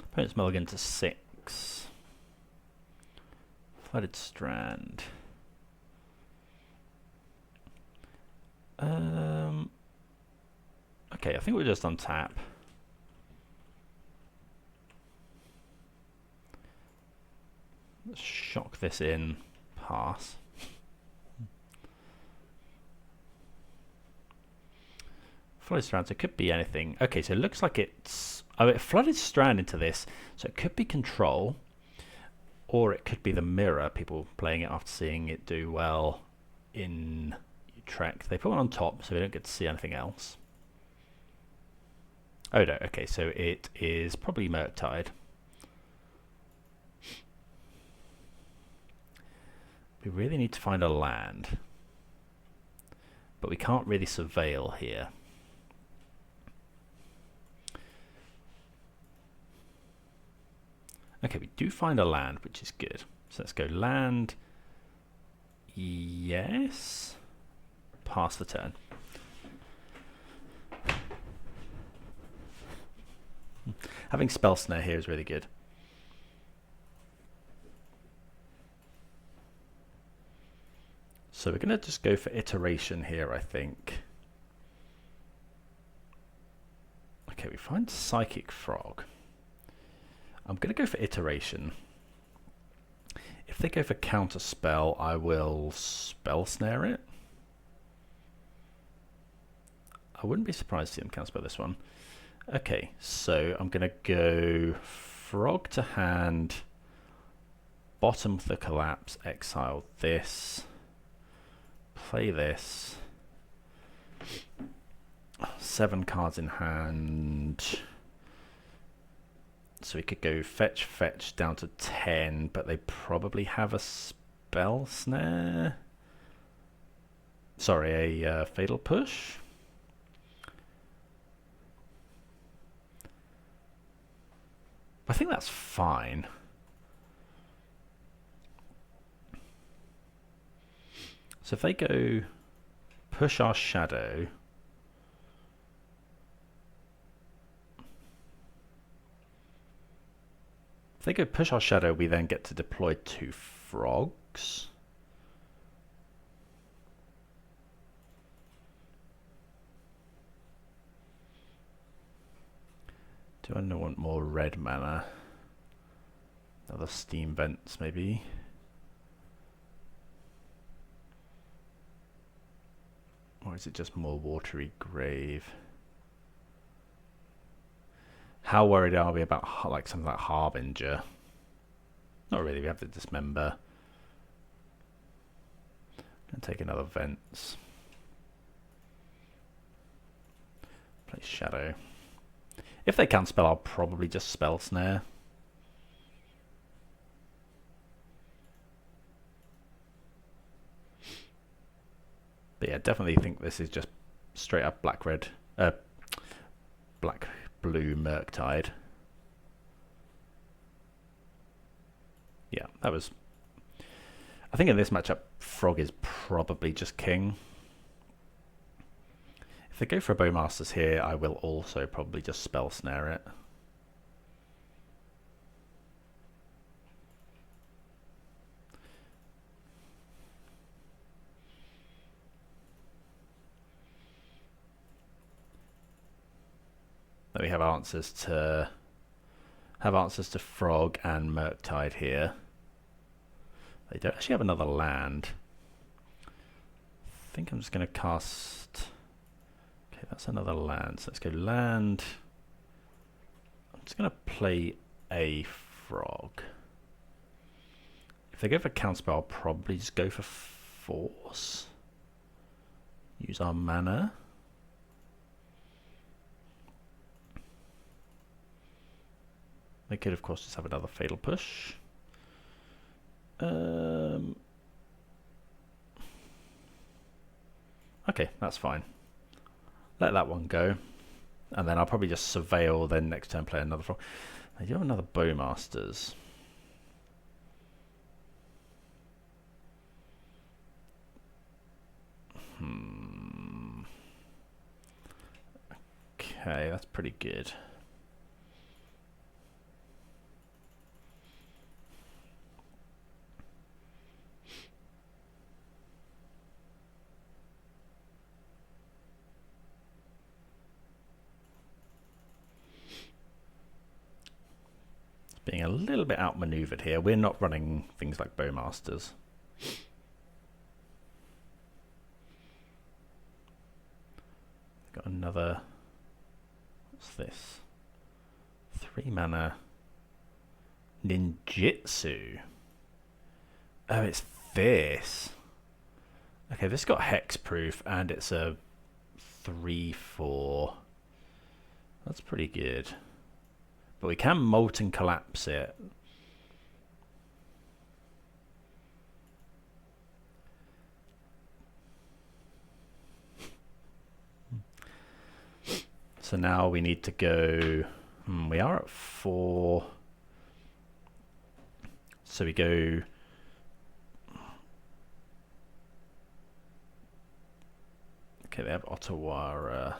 Opponent's mulligan to 6. Flooded Strand. Okay, I think we're just on tap. Let's shock this in, pass. Flooded Strand, so it could be anything. Okay, so it looks like it's... Oh, it Flooded Strand into this, so it could be control, or it could be the mirror, people playing it after seeing it do well in Utrecht. They put one on top, so we don't get to see anything else. Oh no, okay, so it is probably Murktide. We really need to find a land, but we can't really surveil here. Okay, we do find a land, which is good. So let's go land. Yes. Pass the turn. Having Spell Snare here is really good. So we're going to just go for iteration here, I think. Okay, we find Psychic Frog. I'm going to go for iteration. If they go for counter spell, I will Spell Snare it. I wouldn't be surprised to see them counter spell this one. Okay, so I'm going to go Frog to hand, bottom of the Collapse, exile this, play this, 7 cards in hand. So we could go fetch, fetch down to 10, but they probably have a Spell Snare. Sorry, a Fatal Push. I think that's fine. So if they go push our Shadow, If they go push our shadow, we then get to deploy 2 frogs. Do I want more red mana? Other steam vents, maybe. Or is it just more watery grave? How worried are we about like something like Harbinger? Not really, we have the Dismember. And take another Vents. Play Shadow. If they can spell, I'll probably just spell Snare. But yeah, definitely think this is just straight up black-red, black-blue Murktide. Yeah, that was... I think in this matchup, Frog is probably just king. If they go for a Bowmasters here, I will also probably just spell Snare it. Then we have answers to Frog and Murktide here. They don't actually have another land. I think I'm just going to cast... Okay, that's another land. So let's go land. I'm just going to play a Frog. If they go for counterspell, I'll probably just go for Force. Use our mana. They could, of course, just have another Fatal Push. Okay, that's fine. Let that one go. And then I'll probably just Surveil, then next turn play another Frog. I do have another Bowmasters. Okay, that's pretty good. Being a little bit outmaneuvered here. We're not running things like Bowmasters. Got another... What's this? 3 mana Ninjutsu. Oh, it's this. Okay, this got hexproof and it's a 3/4. That's pretty good. But we can Molten Collapse it. So now we need to go... we are at 4. So we go... Okay, they have Ottawa.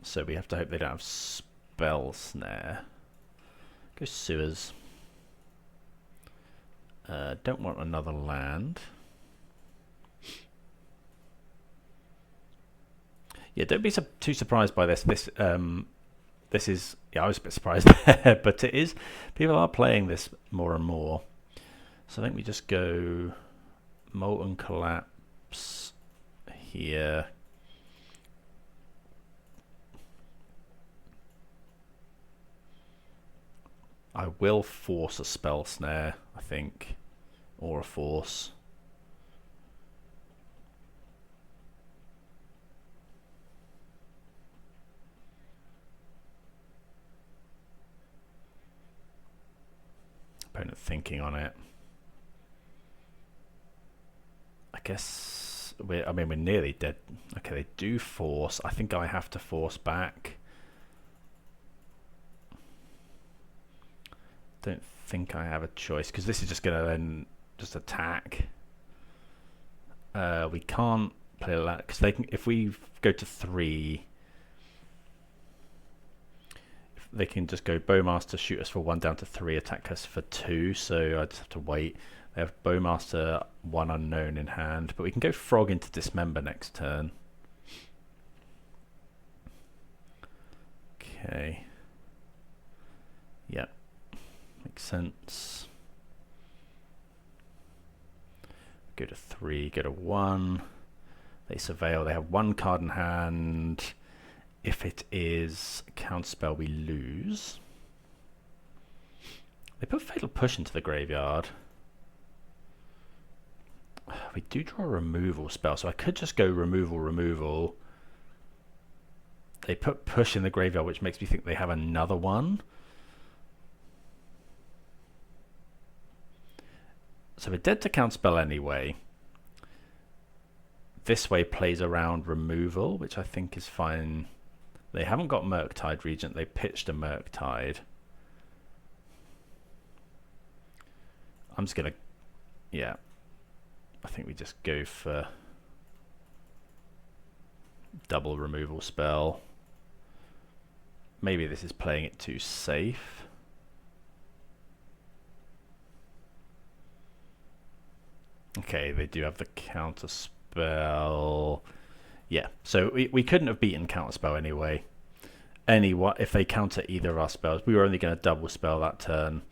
So we have to hope they don't have Spell Snare. Go Sewers. Don't want another land. Yeah, don't be too surprised by this. This is... Yeah, I was a bit surprised there, but it is... People are playing this more and more. So I think we just go Molten Collapse here. I will force a Spell Snare, I think, or a Force. Opponent thinking on it. I guess we're nearly dead. Okay, they do Force. I think I have to Force back. Don't think I have a choice because this is just going to then just attack. We can't play that because they can. If we go to 3, they can just go Bowmaster, shoot us for 1 down to 3, attack us for 2, so I just have to wait. They have Bowmaster, 1 unknown in hand, but we can go Frog into Dismember next turn. Okay. Yep. Makes sense. Go to 3, go to 1. They Surveil, they have 1 card in hand. If it is counterspell, we lose. They put Fatal Push into the graveyard. We do draw a removal spell, so I could just go removal. They put Push in the graveyard, which makes me think they have another one. So we're dead to counterspell anyway. This way plays around removal, which I think is fine. They haven't got Murktide Regent. They pitched a Murktide. I'm just going to... Yeah. I think we just go for double removal spell. Maybe this is playing it too safe. Okay, they do have the counter spell. Yeah, so we couldn't have beaten counterspell anyway. If they counter either of our spells, we were only going to double spell that turn.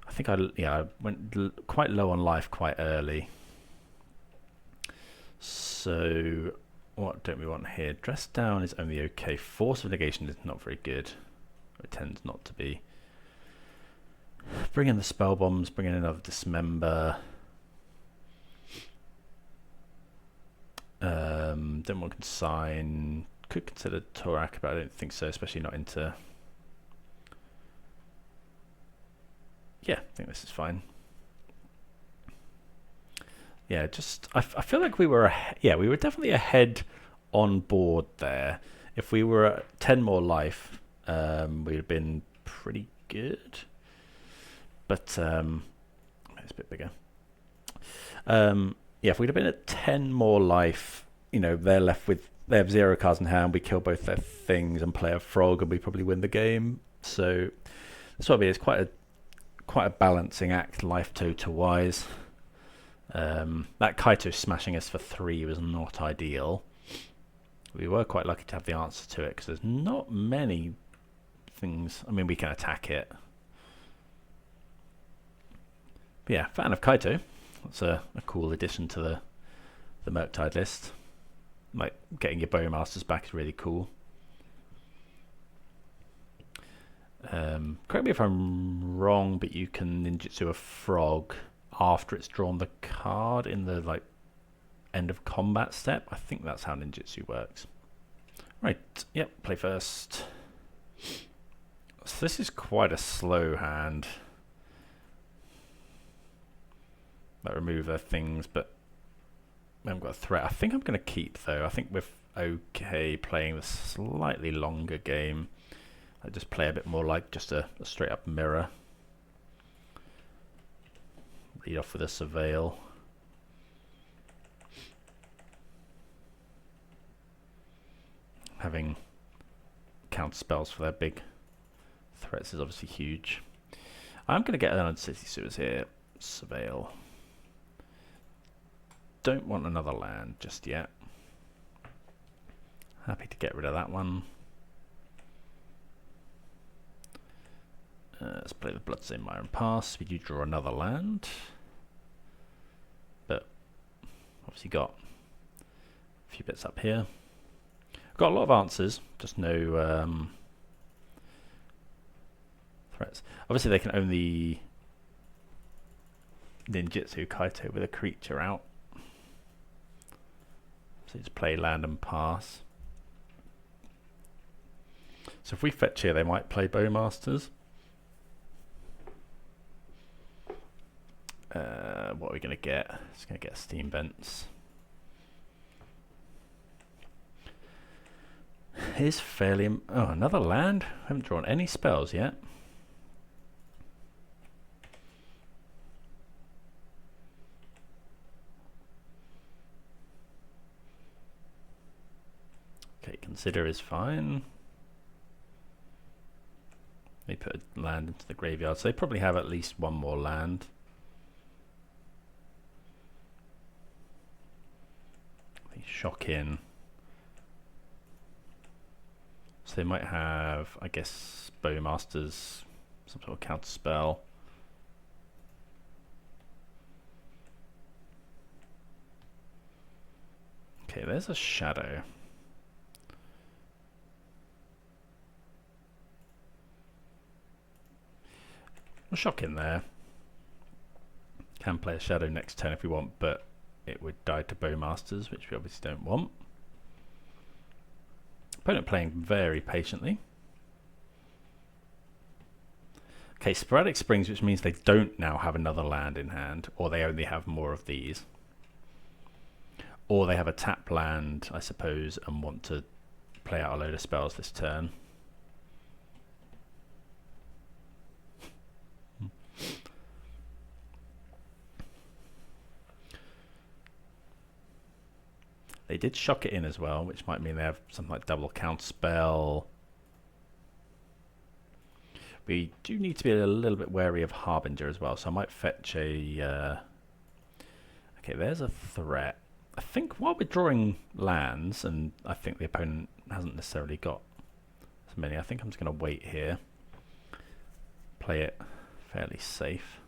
I think I went quite low on life quite early. So what don't we want here? Dress Down is only okay. Force of Negation is not very good. It tends not to be. Bring in the Spell Bombs. Bring in another Dismember. Don't want Consign. Could consider Torak, but I don't think so, especially not into... Yeah, I think this is fine. Yeah, just I feel like we were we were definitely ahead on board there. If we were at 10 more life, we'd have been pretty good. But it's a bit bigger. Yeah, if we'd have been at 10 more life, you know, they have 0 cards in hand. We kill both their things and play a frog, and we probably win the game. So that's what I mean. It's quite a balancing act, life total wise. That Kaito smashing us for 3 was not ideal. We were quite lucky to have the answer to it because there's not many things. I mean, we can attack it. But yeah, fan of Kaito. That's a cool addition to the Murktide list. Like getting your Bowmasters back is really cool. Correct me if I'm wrong, but you can ninjutsu a frog after it's drawn the card in the like end of combat step. I think that's how ninjutsu works. Right, yep, play first. So this is quite a slow hand. Might remove their things, but we haven't got a threat. I think I'm going to keep though. I think we're okay playing the slightly longer game. I just play a bit more like just a straight up mirror. Lead off with a Surveil. Having counter spells for their big threats is obviously huge. I'm going to get another City Sewers here. Surveil. Don't want another land just yet. Happy to get rid of that one. Let's play the Bloodstained Mire and pass. We do draw another land, but obviously got a few bits up here. Got a lot of answers, just no threats. Obviously they can only ninjutsu Kaito with a creature out. So just play land and pass. So if we fetch here, they might play Bowmasters. What are we going to get? It's going to get Steam Vents. Is fairly... Oh, another land? I haven't drawn any spells yet. Okay, consider is fine. They put a land into the graveyard, so they probably have at least one more land. They shock in. So they might have, I guess, Bowmasters, some sort of counter spell. Okay, there's a shadow. We'll shock in there. Can play a shadow next turn if we want, but it would die to Bowmasters, which we obviously don't want. Opponent playing very patiently. Okay, Sporadic Springs, which means they don't now have another land in hand, or they only have more of these. Or they have a tap land, I suppose, and want to play out a load of spells this turn. They did shock it in as well, which might mean they have something like double counter spell. We do need to be a little bit wary of Harbinger as well, so I might fetch a... Okay, there's a threat. I think while we're drawing lands, and I think the opponent hasn't necessarily got as many, I think I'm just going to wait here. Play it fairly safe.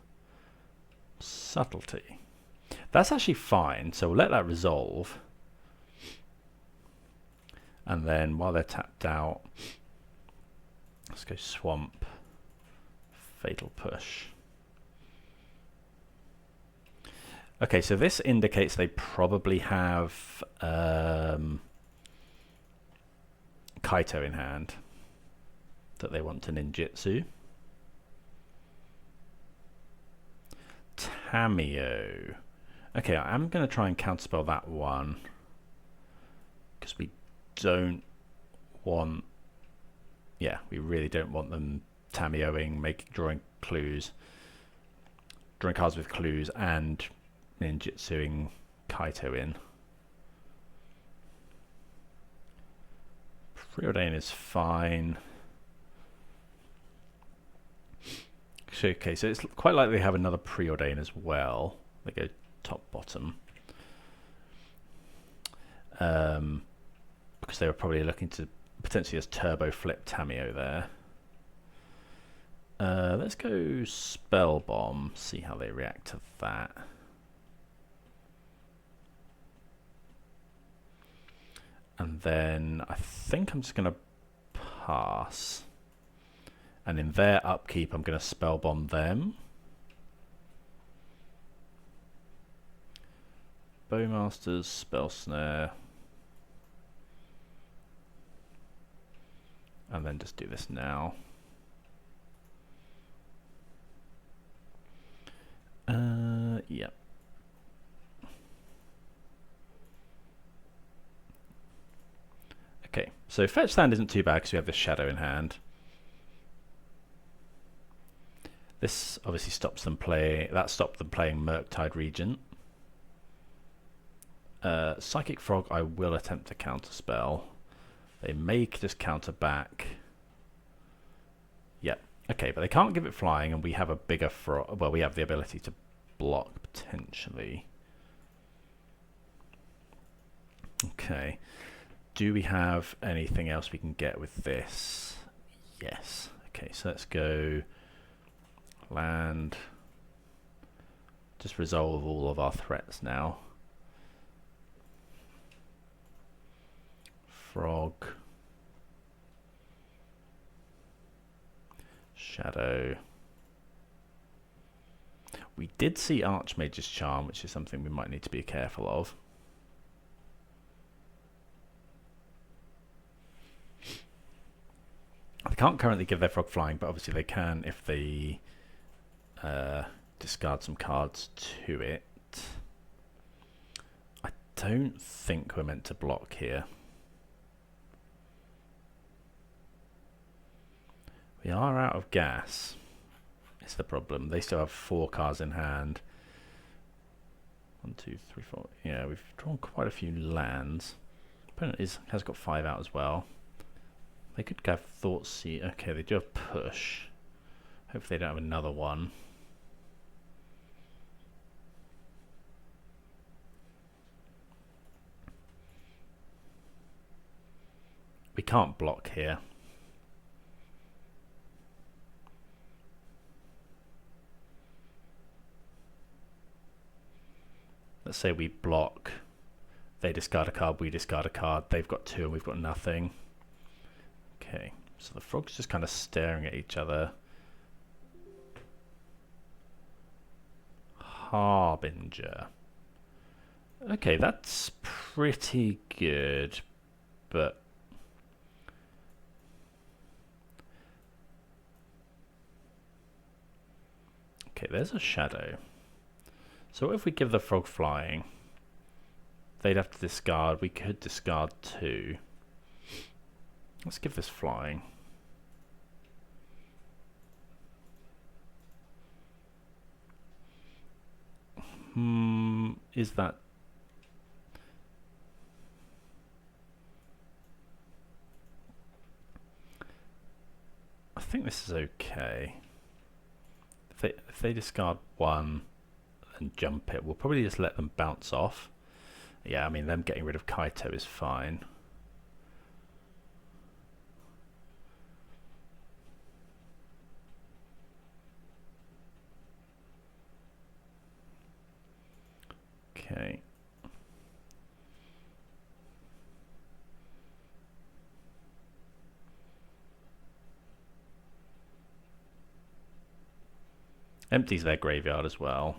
Subtlety. That's actually fine, so we'll let that resolve. And then while they're tapped out, let's go Swamp. Fatal Push. Okay, so this indicates they probably have Kaito in hand that they want to ninjutsu. Tamiyo. Okay, I'm going to try and counterspell that one because we don't want... Yeah, we really don't want them Tamiyoing, drawing clues, drawing cards with clues, and ninjutsuing Kaito in. Preordain is fine. Okay, so it's quite likely they have another Preordain as well. They go top bottom. Because they were probably looking to potentially just turbo flip Tamiyo there. Let's go Spell Bomb, see how they react to that. And then I think I'm just going to pass. And in their upkeep, I'm going to Spell Bomb them. Bowmasters, Spell Snare. And then just do this now. Yep. Okay, so fetch land isn't too bad because we have this shadow in hand. This obviously stops them play. That stopped them playing Murktide Regent. Psychic Frog, I will attempt to counterspell. They may just counter back. Yep. Okay, but they can't give it flying, and we have a bigger frog. Well, we have the ability to block potentially. Okay. Do we have anything else we can get with this? Yes. Okay, so let's go land. Just resolve all of our threats now. Frog. Shadow. We did see Archmage's Charm, which is something we might need to be careful of. They can't currently give their frog flying, but obviously they can if they discard some cards to it. I don't think we're meant to block here. We are out of gas. It's the problem. They still have 4 cards in hand. 1, 2, 3, 4. Yeah, we've drawn quite a few lands. Opponent has got 5 out as well. They could have Thoughtseize. Okay, they do have Push. Hopefully they don't have another one. We can't block here. Let's say we block. They discard a card, we discard a card. They've got 2 and we've got nothing. Okay, so the frog's just kind of staring at each other. Harbinger. Okay, that's pretty good, but okay, there's a shadow. So what if we give the frog flying? They'd have to discard. We could discard 2. Let's give this flying. Is that... I think this is okay. If they discard 1 and jump it, we'll probably just let them bounce off. Yeah, I mean, them getting rid of Kaito is fine. Okay. Empties their graveyard as well.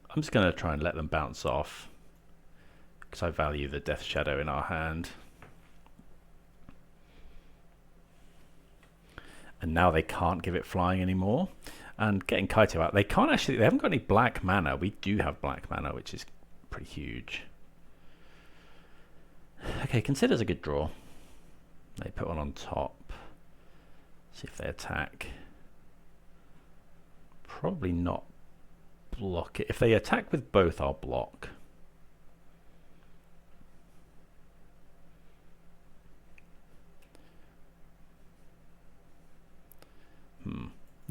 I'm just going to try and let them bounce off because I value the Death Shadow in our hand. And now they can't give it flying anymore. And getting Kaito out, they can't actually, they haven't got any black mana. We do have black mana, which is pretty huge. Okay, consider's a good draw. They put one on top. See if they attack. Probably not block it. If they attack with both, I'll block.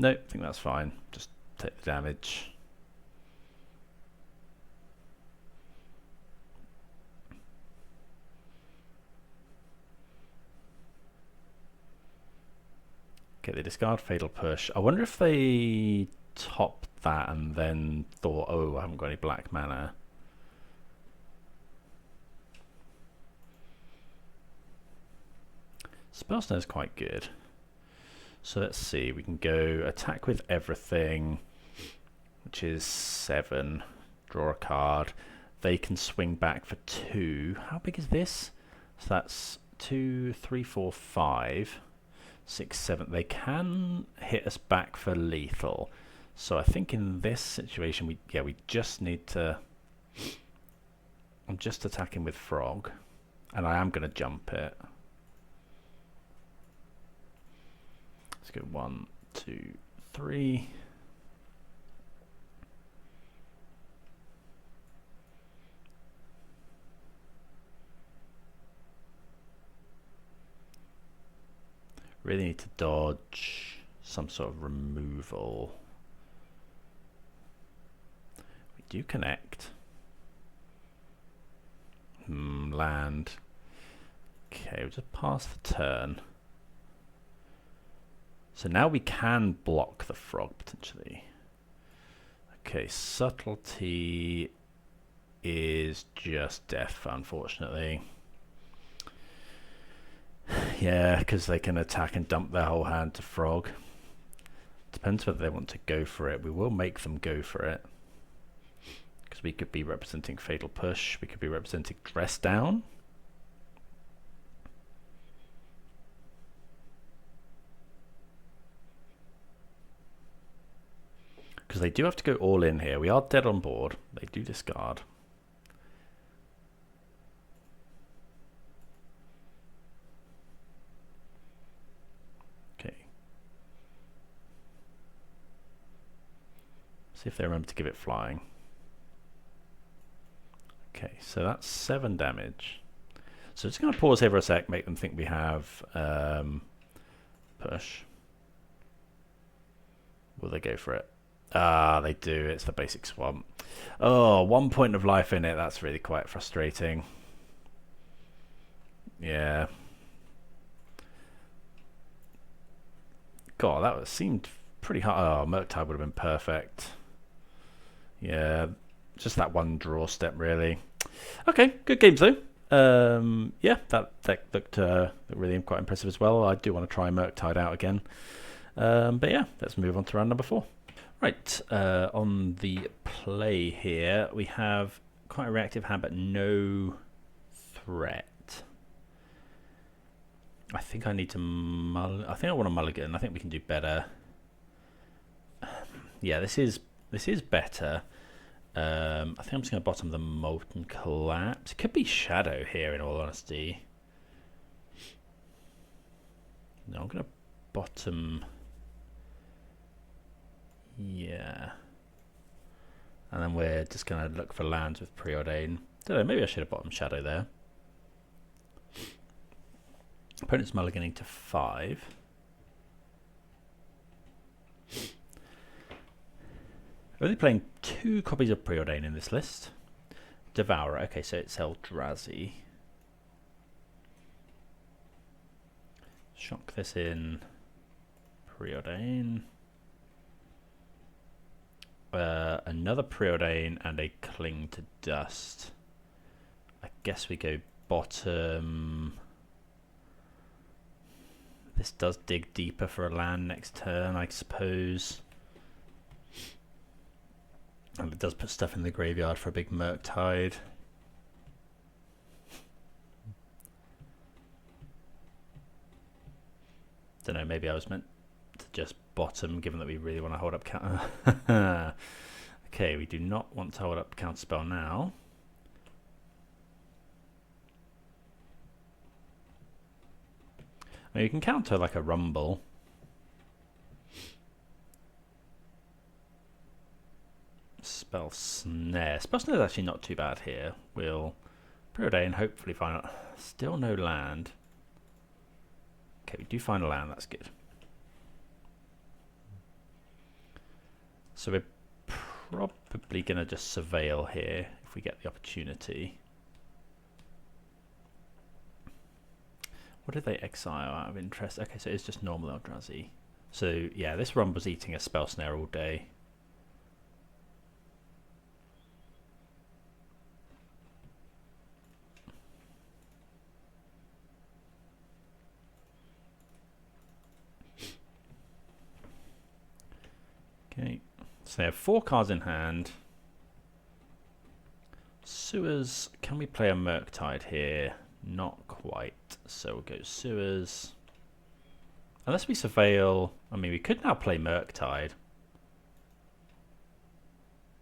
No, I think that's fine. Just take the damage. Okay, they discard Fatal Push. I wonder if they topped that and then thought, oh, I haven't got any black mana. Spellsnare is quite good. So let's see, we can go attack with everything, which is 7, draw a card. They can swing back for 2. How big is this? So that's 2, 3, 4, 5, 6, 7. They can hit us back for lethal. So I think in this situation, we just need to... I'm just attacking with Frog, and I am going to jump it. Let's go 1, 2, 3. Really need to dodge some sort of removal. We do connect. Land. Okay, we'll just pass the turn. So now we can block the frog potentially. Okay, subtlety is just death, unfortunately. Yeah, because they can attack and dump their whole hand to frog. Depends whether they want to go for it. We will make them go for it. Because we could be representing Fatal Push. We could be representing Dress Down. Because they do have to go all in here. We are dead on board. They do discard. Okay. See if they remember to give it flying. Okay, so that's 7 damage. So just going to pause here for a sec, make them think we have push. Will they go for it? Ah, they do. It's the basic swamp. Oh, 1 point of life in it. That's really quite frustrating. Yeah. God, seemed pretty hard. Oh, Murktide would have been perfect. Yeah, just that one draw step, really. Okay, good games though. Yeah, that looked really quite impressive as well. I do want to try Murktide out again. But yeah, let's move on to round number 4. Right, on the play here, we have quite a reactive hand, but no threat. I think I need to I think I want to mulligan. I think we can do better. Yeah, this is better. I think I'm just going to bottom the Molten Collapse. It could be Shadow here, in all honesty. No, I'm going to bottom. Yeah. And then we're just going to look for lands with Preordain. Don't know, maybe I should have bottomed Shadow there. Opponent's mulliganing to 5. We're only playing 2 copies of Preordain in this list. Devourer, okay, so it's Eldrazi. Shock this in. Preordain. Another Preordain and a Cling to Dust. I guess we go bottom. This does dig deeper for a land next turn, I suppose. And it does put stuff in the graveyard for a big Murktide. Don't know, maybe I was meant to just bottom, given that we really want to hold up counter. Okay, we do not want to hold up counterspell now. I mean, you can counter like a Rumble. Spell Snare. Spell Snare is actually not too bad here. We'll Preordain, hopefully find out. Still no land. Okay, we do find a land, that's good. So we're probably going to just Surveil here if we get the opportunity. What did they exile out of interest? Okay, so it's just normal Eldrazi. So yeah, this run was eating a Spell Snare all day. Okay, so they have 4 cards in hand. Sewers, can we play a Murktide here? Not quite, so we'll go Sewers. Unless we Surveil, I mean, we could now play Murktide.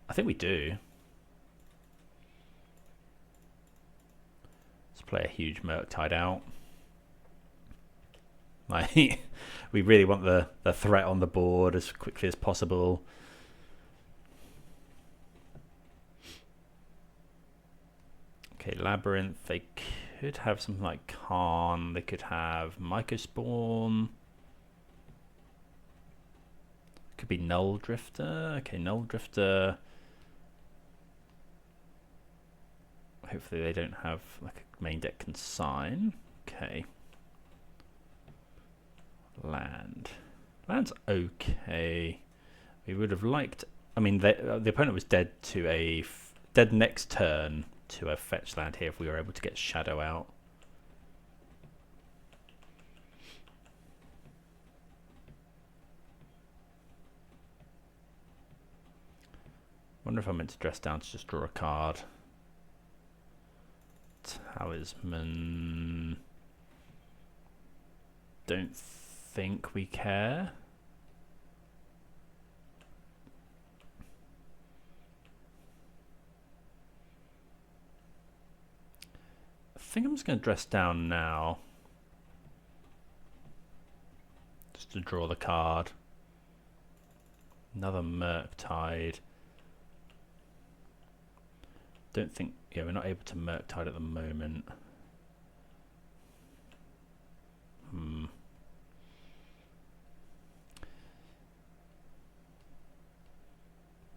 I think we do. Let's play a huge Murktide out. Like, we really want the threat on the board as quickly as possible. Okay, Labyrinth, they could have something like Khan, they could have Mycospawn. Could be Null Drifter. Okay, Null Drifter. Hopefully they don't have like a main deck consign. Okay. Land. Land's okay. We would have liked. I mean, the opponent was dead to dead next turn to a fetch land here if we were able to get Shadow out. Wonder if I meant to dress down to just draw a card. Talisman. Don't think we care. I think I'm just going to dress down now. Just to draw the card. Another Murktide. Don't think, yeah, we're not able to Murktide at the moment.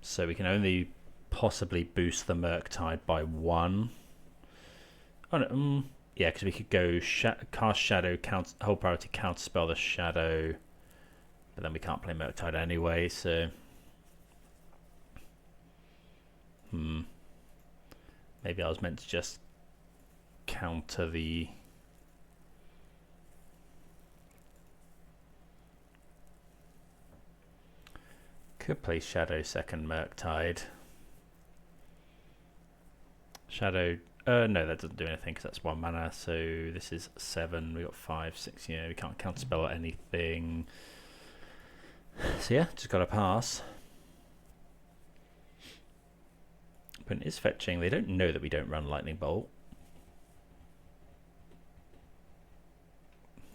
So we can only possibly boost the Murktide by 1. Oh no, yeah, because we could go cast Shadow, hold priority, counterspell the Shadow, but then we can't play Murktide anyway, so... Maybe I was meant to just counter the... Could play Shadow second Murktide. Shadow... no, that doesn't do anything because that's 1 mana, so this is 7, we got 5, 6, we can't counterspell anything. So yeah, just gotta pass. Opponent is fetching, they don't know that we don't run Lightning Bolt.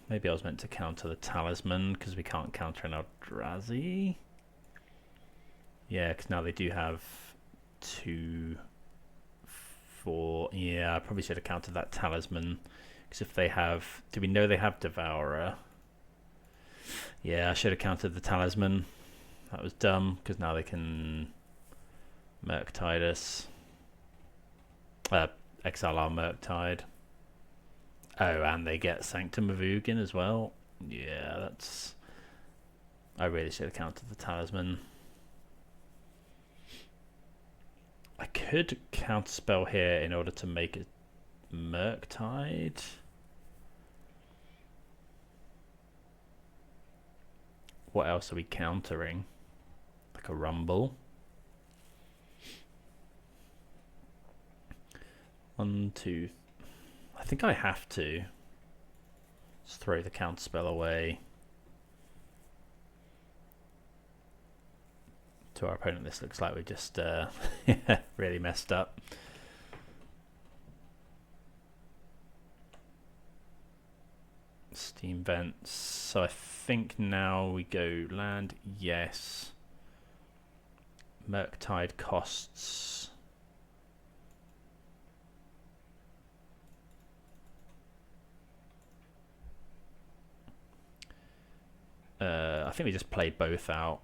Maybe I was meant to counter the Talisman because we can't counter an Eldrazi. Yeah, because now they do have 2, 4. Yeah, I probably should have countered that Talisman. Because if they have... Do we know they have Devourer? Yeah, I should have countered the Talisman. That was dumb, because now they can Murktide us. Exile our Murktide. Oh, and they get Sanctum of Ugin as well. Yeah, that's... I really should have countered the Talisman. I could counterspell here in order to make it Murktide. What else are we countering? Like a Rumble. 1, 2. I think I have to. Just throw the counterspell away. To our opponent, this looks like we just really messed up. Steam Vents. So I think now we go land, yes. Murktide costs. I think we just played both out.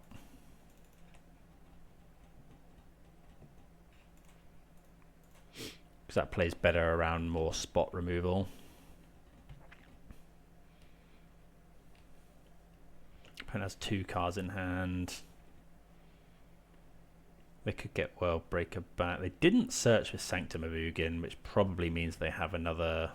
Because that plays better around more spot removal. Opponent has 2 cards in hand. They could get World Breaker back. They didn't search for Sanctum of Ugin, which probably means they have another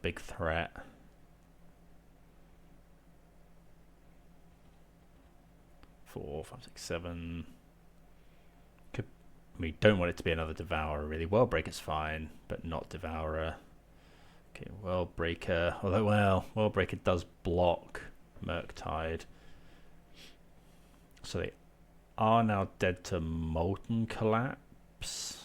big threat. Four, 5, 6, 7. We don't want it to be another Devourer, really. World Breaker's fine, but not Devourer. Okay, World Breaker. Although, well, World Breaker does block Murktide. So they are now dead to Molten Collapse.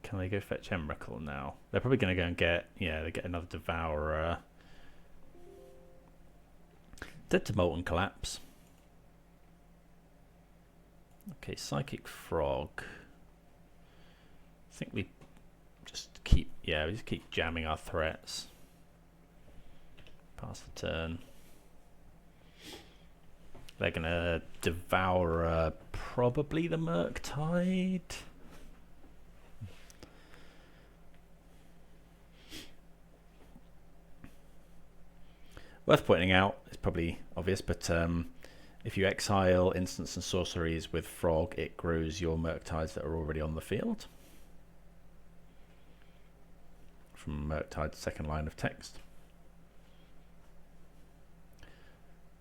Can they go fetch Emrakul now? They're probably going to go and get, yeah, they get another Devourer. Dead to Molten Collapse. Okay, Psychic Frog. I think we just keep, yeah, we just keep jamming our threats. Pass the turn. They're going to Devour probably the Murktide. Worth pointing out, it's probably obvious, but if you exile instants and sorceries with Frog, it grows your Murktides that are already on the field. From Murktide's second line of text.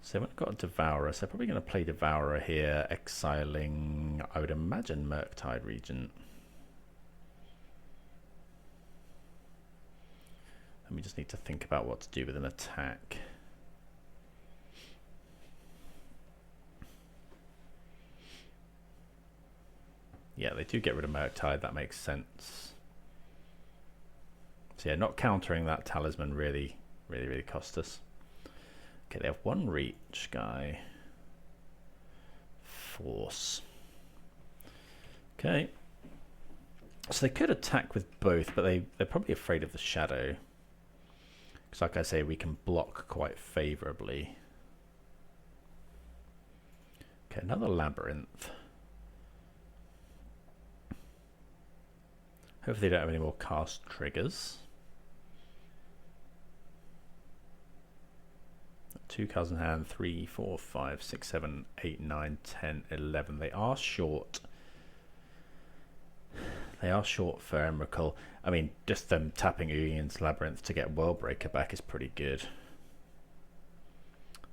So we've got a Devourer, so probably going to play Devourer here, exiling, I would imagine, Murktide Regent. And we just need to think about what to do with an attack. Yeah, they do get rid of Murktide, that makes sense. So yeah, not countering that Talisman really cost us. Okay, they have 1 reach, guy. Force. Okay. So they could attack with both, but they're probably afraid of the shadow. Because like I say, we can block quite favourably. Okay, another labyrinth. Hopefully they don't have any more cast triggers. 2 cards in hand, 3, 4, 5, 6, 7, 8, 9, 10, 11. They are short. They are short for Emrakul. I mean, just them tapping Ugian's Labyrinth to get Worldbreaker back is pretty good.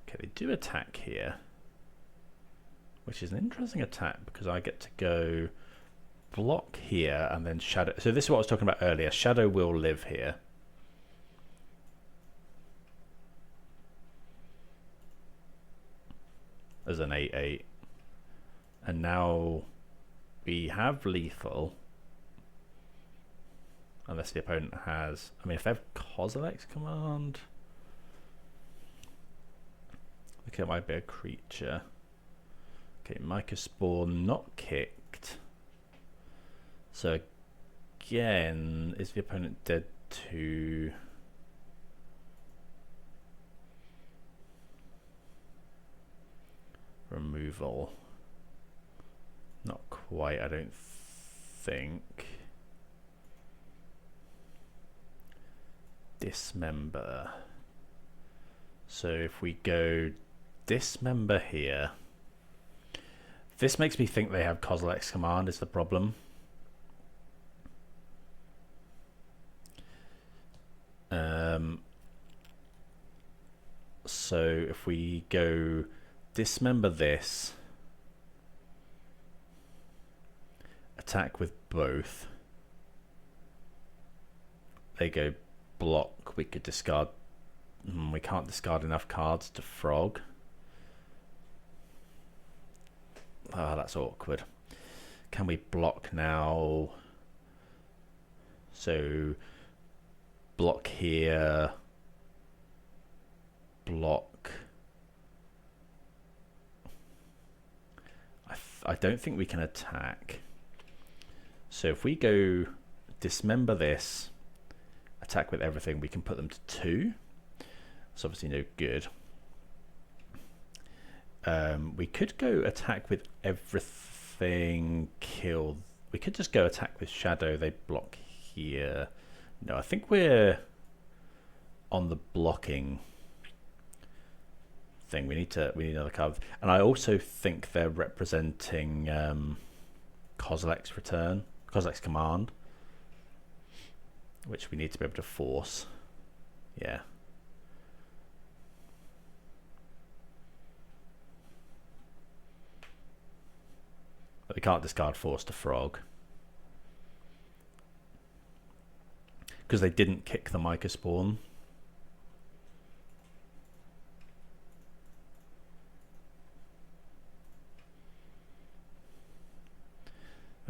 Okay, they do attack here, which is an interesting attack because I get to go block here and then Shadow. So this is what I was talking about earlier. Shadow will live here. As an 8/8. And now we have lethal. Unless the opponent has... I mean, if they have Kozilek's Command... Okay, it might be a creature. Okay, Micah Spawn not kicked. So again, is the opponent dead to... removal? Not quite, I don't think. Dismember. So if we go Dismember here, this makes me think they have Kozilek's Command is the problem. So if we go Dismember this, attack with both, they go block, we could discard, we can't discard enough cards to frog. Ah, that's awkward. Can we block now? So block here, block. I don't think we can attack. So if we go Dismember this, attack with everything, we can put them to 2. It's obviously no good. We could go attack with everything, kill. We could just go attack with Shadow, they block here. No, I think we're on the blocking thing. We need another card. And I also think they're representing Kozilek's return, Kozilek's Command, which we need to be able to force. Yeah. But we can't discard force to frog. Because they didn't kick the Micah Spawn.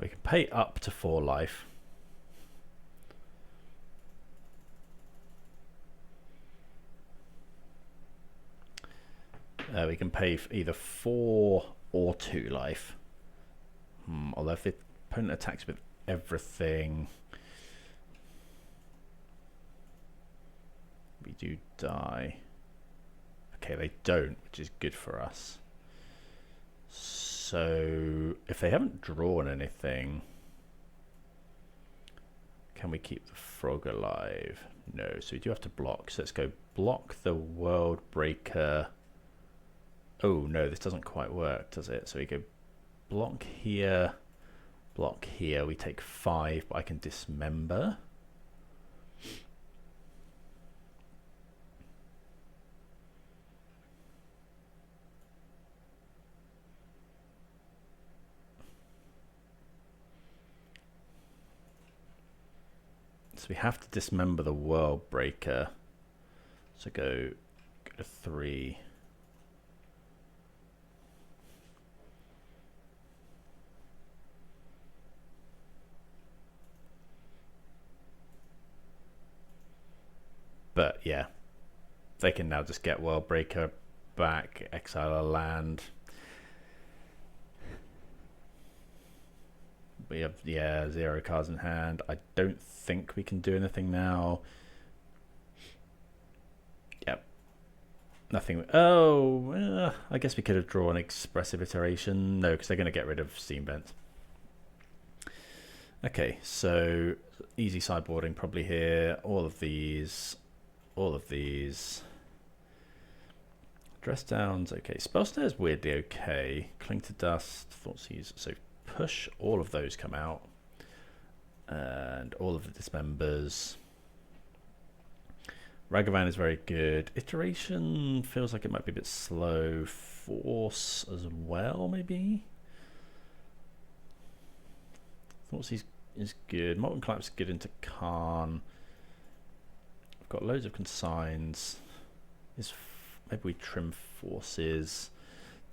We can pay up to 4 life. We can pay either 4 or 2 life. Although if the opponent attacks with everything, we do die. Okay, they don't, which is good for us. So if they haven't drawn anything, can we keep the frog alive? No, so we do have to block. So let's go block the Worldbreaker. Oh no, this doesn't quite work, does it? So we go block here, we take 5, but I can dismember. So we have to dismember the Worldbreaker. So go to 3. But yeah, they can now just get Worldbreaker back, exile a land. We have, yeah, 0 cards in hand. I don't think we can do anything now. Yep. Nothing. Oh, I guess we could have drawn expressive iteration. No, because they're going to get rid of steam vents. Okay, so easy sideboarding probably here. All of these. All of these. Dress downs, okay. Spell snare's weirdly okay. Cling to dust, Thoughtseize. So push, all of those come out. And all of the dismembers. Ragavan is very good. Iteration feels like it might be a bit slow. Force as well, maybe? Thoughtseize is good. Molten Collapse is good into Khan. I've got loads of consigns. Maybe we trim forces.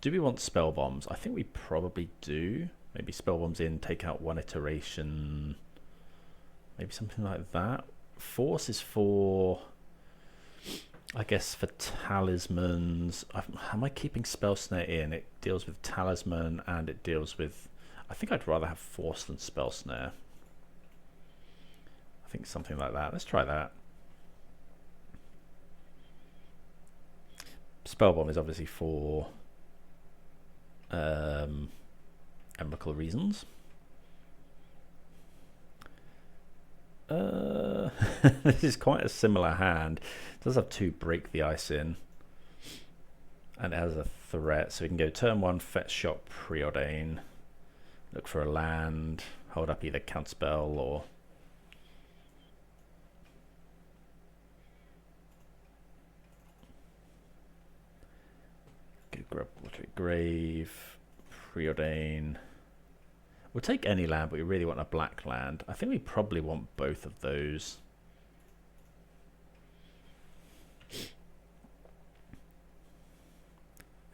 Do we want spell bombs? I think we probably do. Maybe spell bombs in, take out 1 iteration. Maybe something like that. Force is for, I guess, for talismans. Am I keeping spell snare in? It deals with talisman and it deals with, I think I'd rather have force than spell snare. I think something like that. Let's try that. Spellbomb is obviously for empirical reasons. This is quite a similar hand. It does have 2 break the ice in. And it has a threat. So we can go turn 1, fetch shot, preordain. Look for a land. Hold up either counterspell or... Grab Grave, preordain. We'll take any land, but we really want a black land. I think we probably want both of those.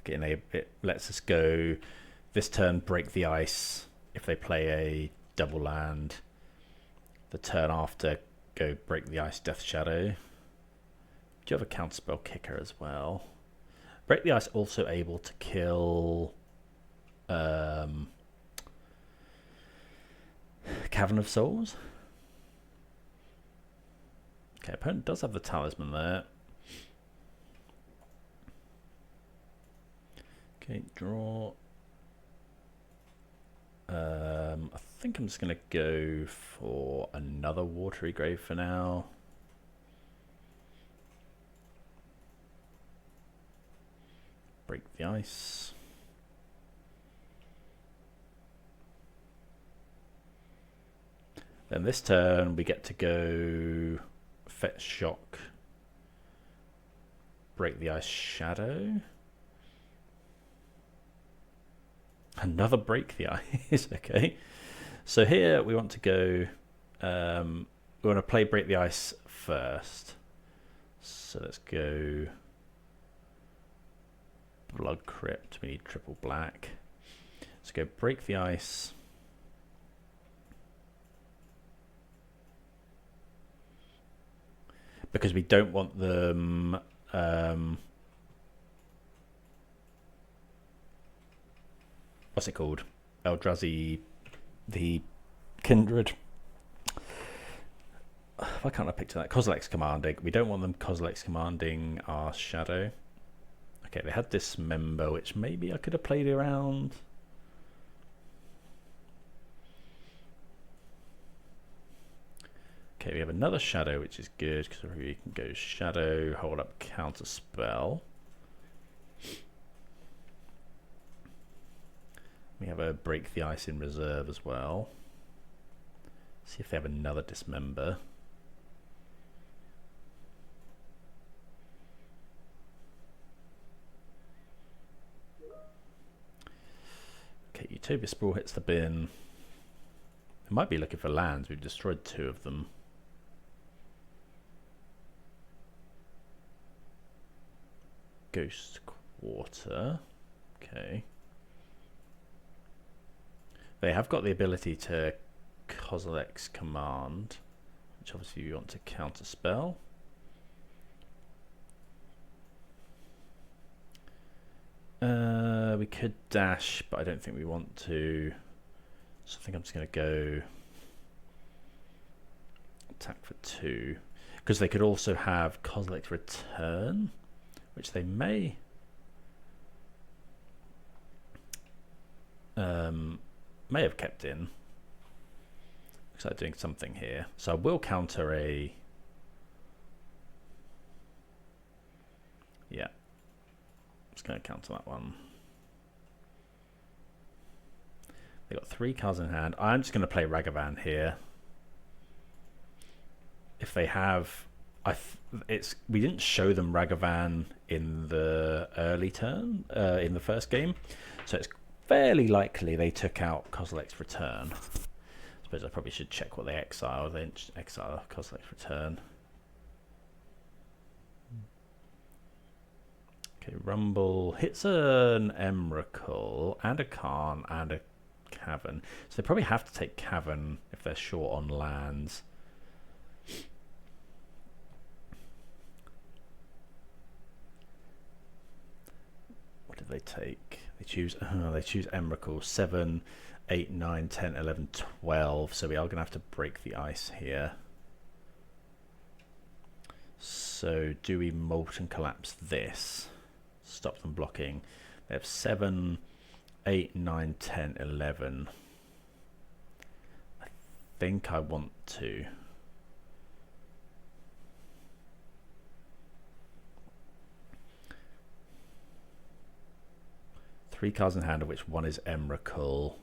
Okay, and it lets us go this turn, break the ice. If they play a double land, the turn after, go break the ice, Death Shadow. Do you have a counterspell kicker as well? Break the Ice also able to kill Cavern of Souls. Okay, opponent does have the talisman there. Okay, draw. I think I'm just going to go for another Watery Grave for now. Break the ice. Then this turn we get to go fetch shock, break the ice, shadow. Another break the ice. Okay, so here we want to go, we want to play break the ice first, so let's go Blood Crypt. We need triple black. Let's go break the ice. Because we don't want them what's it called? Eldrazi, the Kindred. Why can't I picture that? Kozilek's commanding. We don't want them Kozilek's commanding our shadow. Okay, they had Dismember, which maybe I could have played around. Okay, we have another shadow, which is good because we can go shadow, hold up counter spell. We have a break the ice in reserve as well. See if they have another Dismember. Okay, Utopia Sprawl hits the bin. They might be looking for lands. We've destroyed 2 of them. Ghost Quarter. Okay. They have got the ability to Kozilek's Command, which obviously you want to counter spell. We could dash, but I don't think we want to. So I think I'm just going to go attack for 2. Because they could also have Kozilek's Return, which they may have kept in. Looks like doing something here. So I will counter a... Yeah. I'm just going to counter that one. They got 3 cards in hand. I'm just going to play Ragavan here. If they have... we didn't show them Ragavan in the early turn, in the first game. So it's fairly likely they took out Kozilek's Return. I suppose I probably should check what they exile. They didn't exile Kozilek's Return. Okay, Rumble hits an Emrakul and a Karn and a Cavern. So they probably have to take Cavern if they're short on lands. What did they take? They choose Emrakul. 7, 8, 9, 10, 11, 12. So we are going to have to break the ice here. So do we Molten Collapse this? Stop them blocking. They have 7, 8, 9, 10, 11. I think I want to. Three cards in hand, of which one is Emrakul.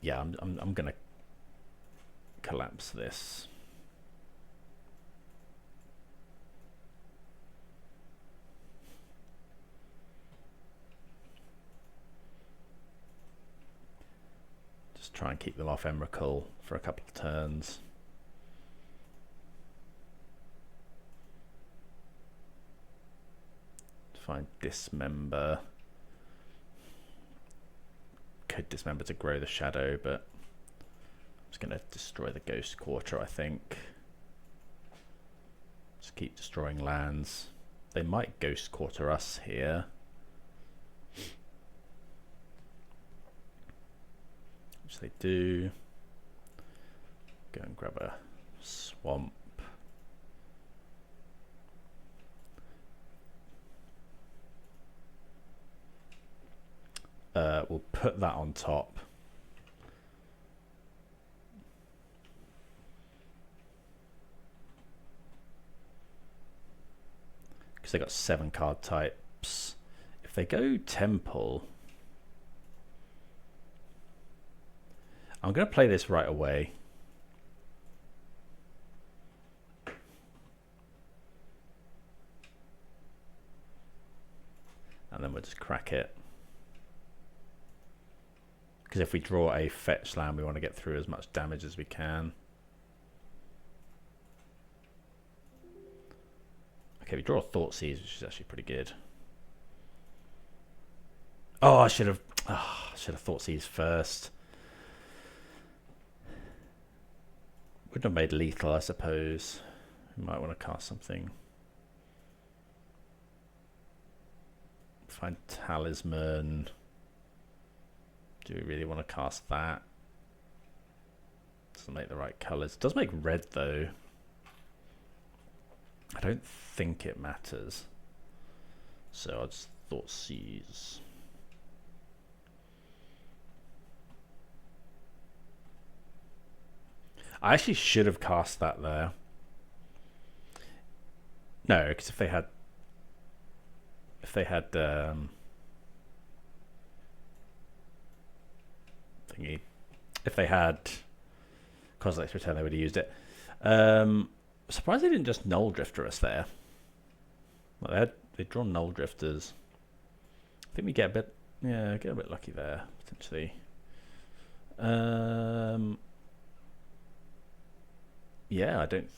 Yeah, I'm gonna collapse this. Just try and keep them off Emrakul for a couple of turns. Find Dismember. Could Dismember to grow the shadow, but I'm just going to destroy the Ghost Quarter, I think. Just keep destroying lands. They might Ghost Quarter us here. Which they do. Go and grab a Swamp. We'll put that on top. Because they got 7 card types. If they go Temple, I'm going to play this right away. And then we'll just crack it. Because if we draw a fetch land, we want to get through as much damage as we can. Okay, we draw a Thoughtseize, which is actually pretty good. Oh, I should have Thoughtseize first. Wouldn't have made lethal, I suppose. We might want to cast something. Find Talisman. Do we really want to cast that? Doesn't make the right colours. It does make red though. I don't think it matters. So I just Thoughtseize. I actually should have cast that there. No, because if they had thingy, if they had Kozilek's Return, they would have used it. Surprised they didn't just Null Drifter us there. Well, they'd drawn Null Drifters. I think we get a bit, yeah, get a bit lucky there potentially. Yeah, I don't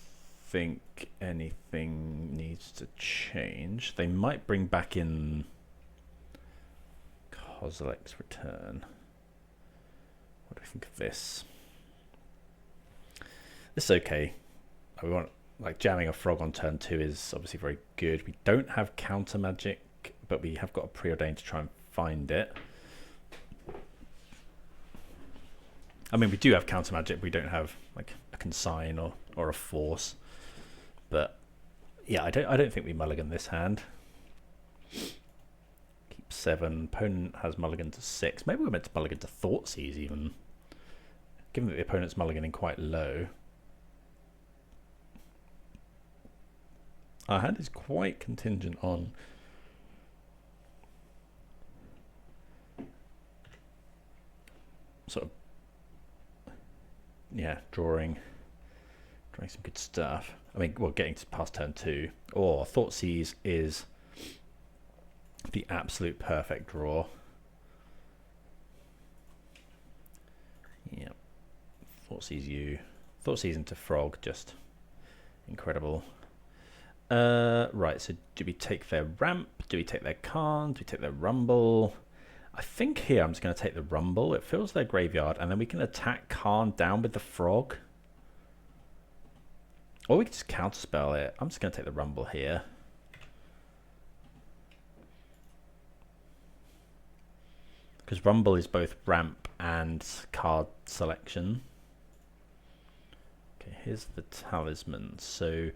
think anything needs to change. They might bring back in Kozilek's Return. What do we think of this? This is okay. We want, like, jamming a frog on turn 2 is obviously very good. We don't have counter magic, but we have got a preordained to try and find it. I mean, we do have counter magic. We don't have like a consign or a force. But yeah, I don't think we mulligan this hand. Keep 7. Opponent has mulligan to 6. Maybe we're meant to mulligan to Thoughtseize even. Given that the opponent's mulliganing quite low. Our hand is quite contingent on sort of, yeah, drawing some good stuff. I mean, well, getting to past turn 2. Or Thoughtseize is the absolute perfect draw. Yeah. Thoughtseize into Frog, just incredible. Right, so do we take their ramp? Do we take their Karn? Do we take their Rumble? I think here I'm just going to take the Rumble. It fills their graveyard, and then we can attack Karn down with the Frog. Or we can just counterspell it. I'm just going to take the Rumble here. Because Rumble is both ramp and card selection. Okay, here's the Talisman. So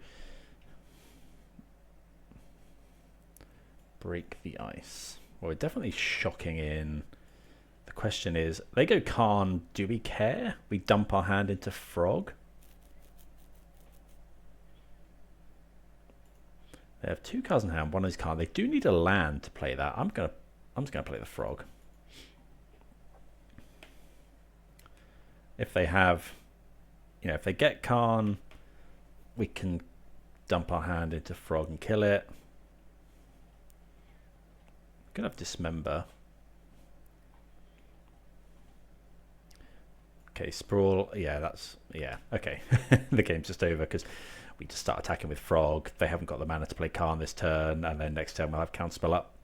break the ice. Well, we're definitely shocking in. The question is, they go Karn, do we care? We dump our hand into Frog. They have 2 cards in hand, one is Karn. They do need a land to play that. I'm just gonna play the Frog. If they have, if they get Karn, we can dump our hand into Frog and kill it. Gonna have Dismember. Okay, Sprawl. Yeah, okay. The game's just over because we just start attacking with Frog. They haven't got the mana to play Karn this turn, and then next turn we'll have Counterspell up.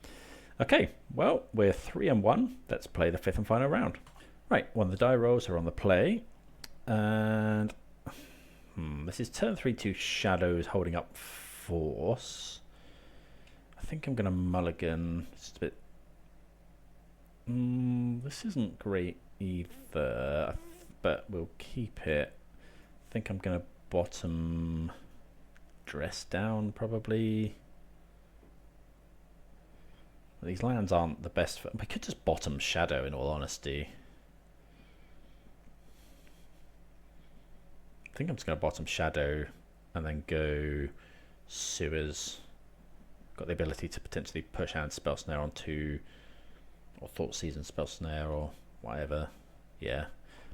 Okay, well, we're 3-1. Let's play the 5th and final round. Right, one of the die rolls are on the play, and this is turn 3-2 Shadows holding up Force. I think I'm going to mulligan. It's a bit. This isn't great either, but we'll keep it. I think I'm going to bottom Dress Down probably. These lands aren't the best. We could just bottom Shadow in all honesty. I think I'm just going to bottom Shadow and then go Sewers. Got the ability to potentially push hand Spell Snare onto, or Thoughtseize and Spell Snare or whatever. Yeah,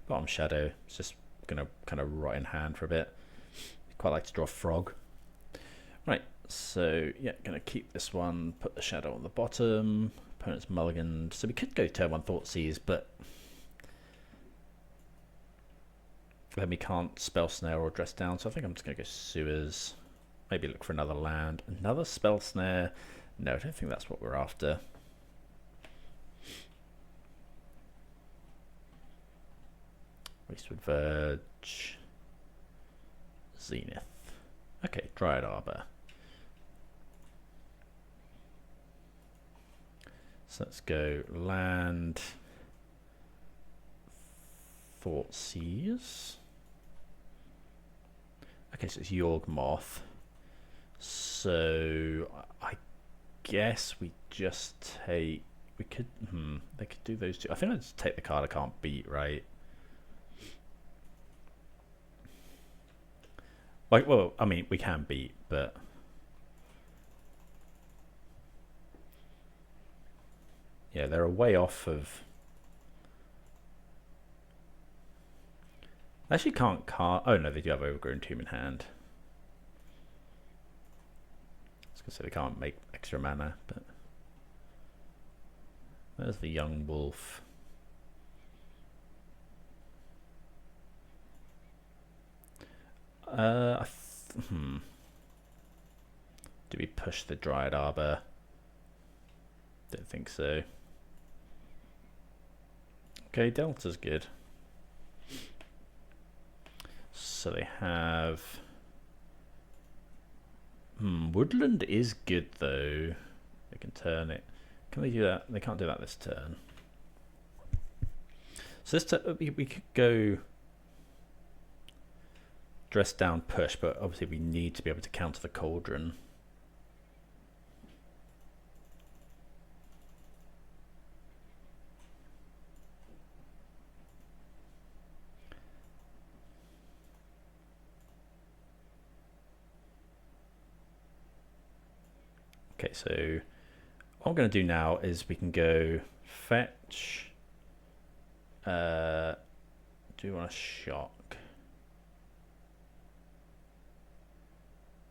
bottom Shadow. It's just going to kind of rot in hand for a bit. Quite like to draw Frog. Right, so yeah, going to keep this one, put the Shadow on the bottom. Opponent's mulliganed. So we could go turn 1 Thoughtseize, but then we can't Spell Snare or Dress Down, so I think I'm just going to go Sewers. Maybe look for another land. Another Spell Snare. No, I don't think that's what we're after. Wastewood Verge. Zenith. Okay, Dryad Arbor. So let's go land. Thoughtseize. Okay, so it's Yawgmoth. So I guess we just take. We could. They could do those two. I think I just take the card I can't beat, right? Like, well, I mean, we can beat, but yeah, they're a way off of. Actually, can't card. Oh no, they do have Overgrown Tomb in hand. I was gonna say they can't make extra mana, but there's the Young Wolf. Do we push the Dryad Arbor? Don't think so. Okay, Delta's good. So they have. Woodland is good though. They can turn it. Can they do that? They can't do that this turn. So this we could go dress down, push, but obviously we need to be able to counter the cauldron. Okay, so what I'm going to do now is we can go fetch. Do you want a shock?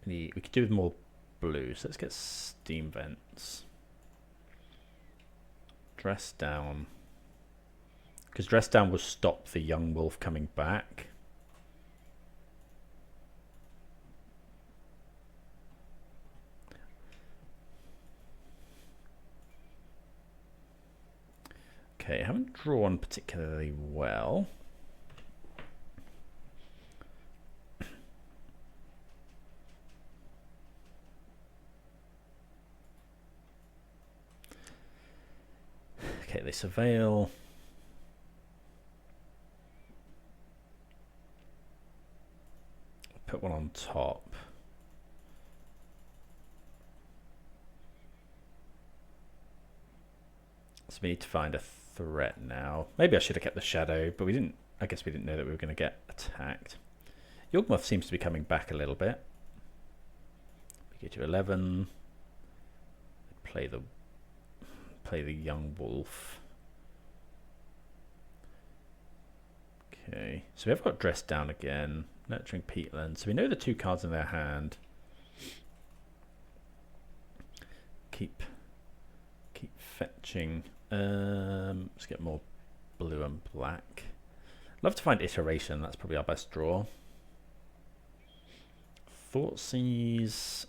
We could do with more blue, so let's get steam vents. Dress down. Because dress down will stop the young wolf coming back. Okay, I haven't drawn particularly well. Okay, they surveil. Put one on top. So we need to find a threat now. Maybe I should have kept the shadow, but we didn't. I guess we didn't know that we were going to get attacked. Yawgmoth seems to be coming back a little bit. We go to 11. Play the young wolf. Okay, so we have got dressed down again. Nurturing peatland. So we know the 2 cards in their hand. Keep fetching. Let's get more blue and black. Love to find iteration. That's probably our best draw. Thoughtseize.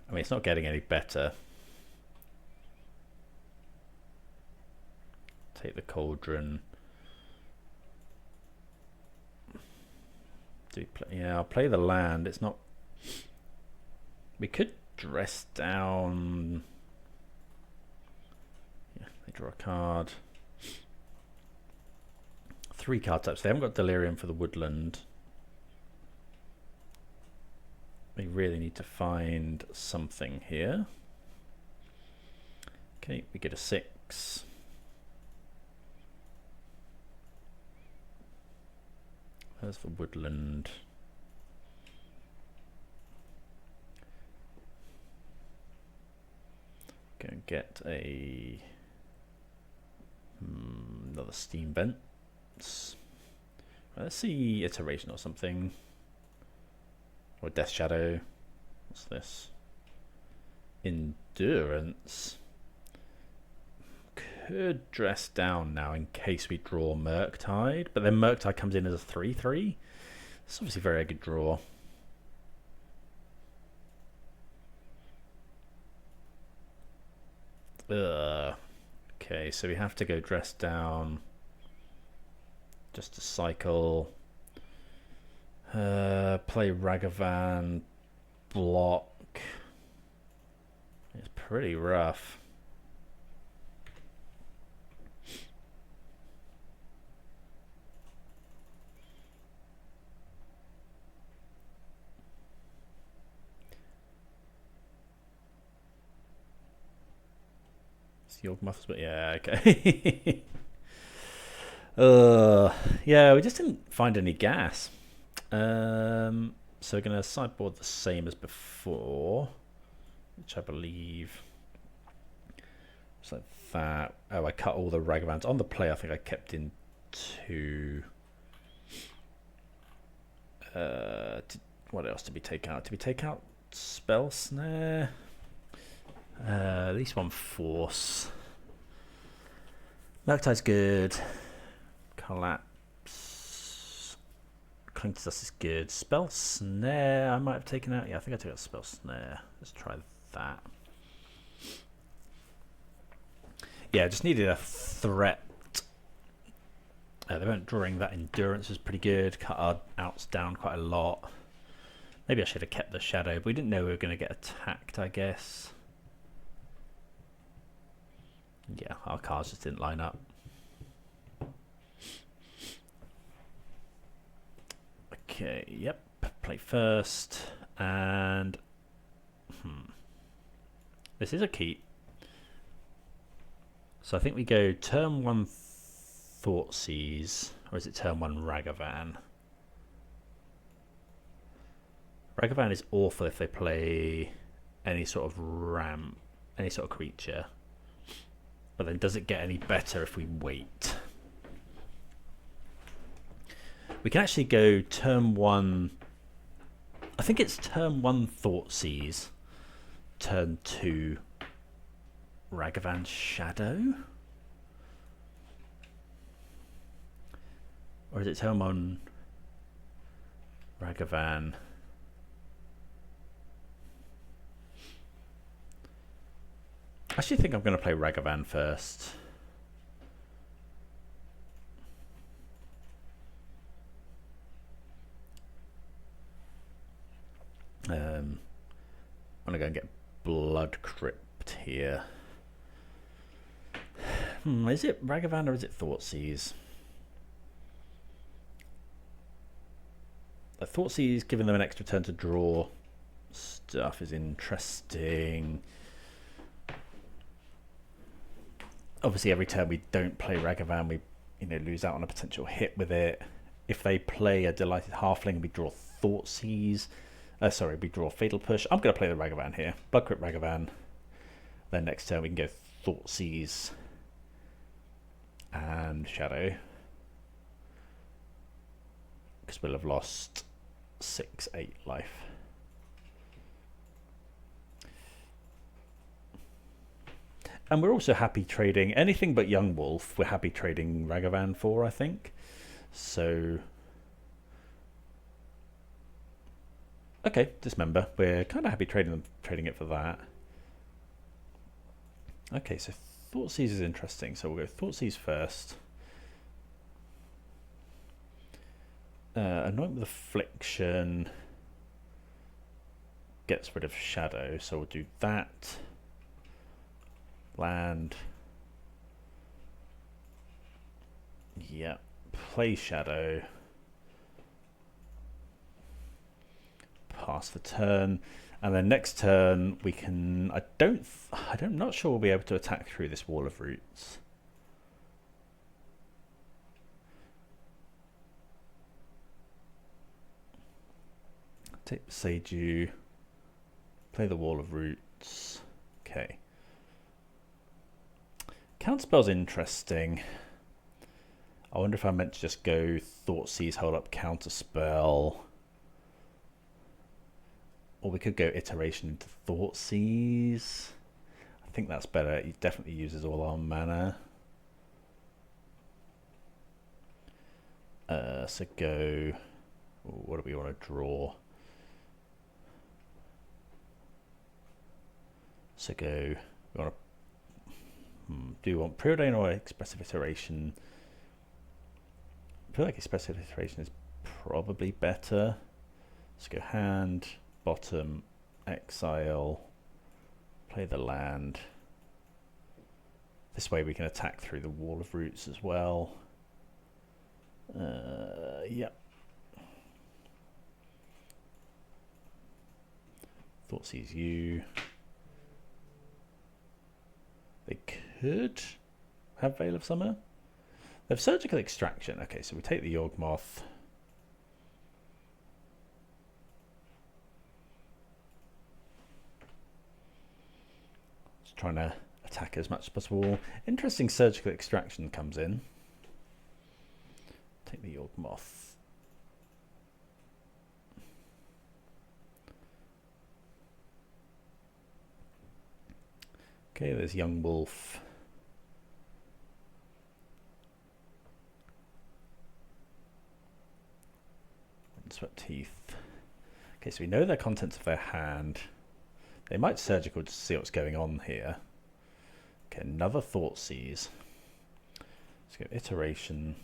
I mean, it's not getting any better. Take the cauldron. Yeah, I'll play the land. It's not. We could dress down. Yeah, they draw a card. 3 card types. They haven't got Delirium for the woodland. We really need to find something here. Okay, we get a 6. There's the woodland. Go and get a another steam vents. Let's see iteration or something. Or Death Shadow. What's this? Endurance. Could dress down now in case we draw Murktide, but then Murktide comes in as a 3/3. It's obviously a very good draw. Okay, so we have to go dress down just to cycle. Play Ragavan, block. It's pretty rough. Yawgmoth, but yeah, okay. Yeah, we just didn't find any gas. So we're going to sideboard the same as before, which I believe it's like that. Oh, I cut all the Ragavans on the play. I think I kept in 2. What else did we take out? Did we take out Spell Snare? At least 1 force. Murktide's good. Collapse. Cling to Dust is good. Spell Snare I might have taken out. Yeah, I think I took out Spell Snare. Let's try that. Yeah, just needed a threat. They weren't drawing that. Endurance was pretty good. Cut our outs down quite a lot. Maybe I should have kept the shadow, but we didn't know we were going to get attacked, I guess. Yeah, our cards just didn't line up. Okay, yep. Play first, and this is a keep. So I think we go turn 1 Thoughtseize, or is it turn 1 Ragavan? Ragavan is awful if they play any sort of ramp, any sort of creature. But then does it get any better if we wait? We can actually go turn 1. I think it's turn 1 Thoughtseize, turn 2 Ragavan Shadow? Or is it turn 1 Ragavan? I actually think I'm going to play Ragavan first. I'm going to go and get Blood Crypt here. Is it Ragavan or is it Thoughtseize? Thoughtseize giving them an extra turn to draw stuff is interesting. Obviously, every turn we don't play Ragavan, we lose out on a potential hit with it. If they play a Delighted Halfling, we draw Thoughtseize. We draw Fatal Push. I'm going to play the Ragavan here. Blood Crypt Ragavan. Then next turn we can go Thoughtseize and Shadow. Because we'll have lost 6-8 life. And we're also happy trading anything but Yawgmoth. We're happy trading Ragavan for, I think. So, okay, Dismember. We're kind of happy trading it for that. Okay, so Thoughtseize is interesting. So we'll go Thoughtseize first. Anoint with Affliction gets rid of Shadow, so we'll do that. Land. Yeah. Play Shadow. Pass the turn. And then next turn we can I'm not sure we'll be able to attack through this Wall of Roots. Take the Seiju. Play the Wall of Roots. Okay. Counterspell's interesting. I wonder if I meant to just go Thoughtseize, hold up Counterspell. Or we could go Iteration into Thoughtseize. I think that's better. It definitely uses all our mana. So go... What do we want to draw? So go... We want to... Do you want Preordain or Expressive Iteration? I feel like Expressive Iteration is probably better. Let's go hand, bottom, exile, play the land. This way we can attack through the Wall of Roots as well. Yep. Thoughtseize you. They could have Veil of Summer. They have Surgical Extraction. Okay, so we take the Yawgmoth. Just trying to attack as much as possible. Interesting Surgical Extraction comes in. Take the Yawgmoth. Okay, there's Yawgmoth. Sweat Teeth. Okay, so we know the contents of their hand. They might Surgical to see what's going on here. Okay, another Thoughtseize. Let's go Iteration.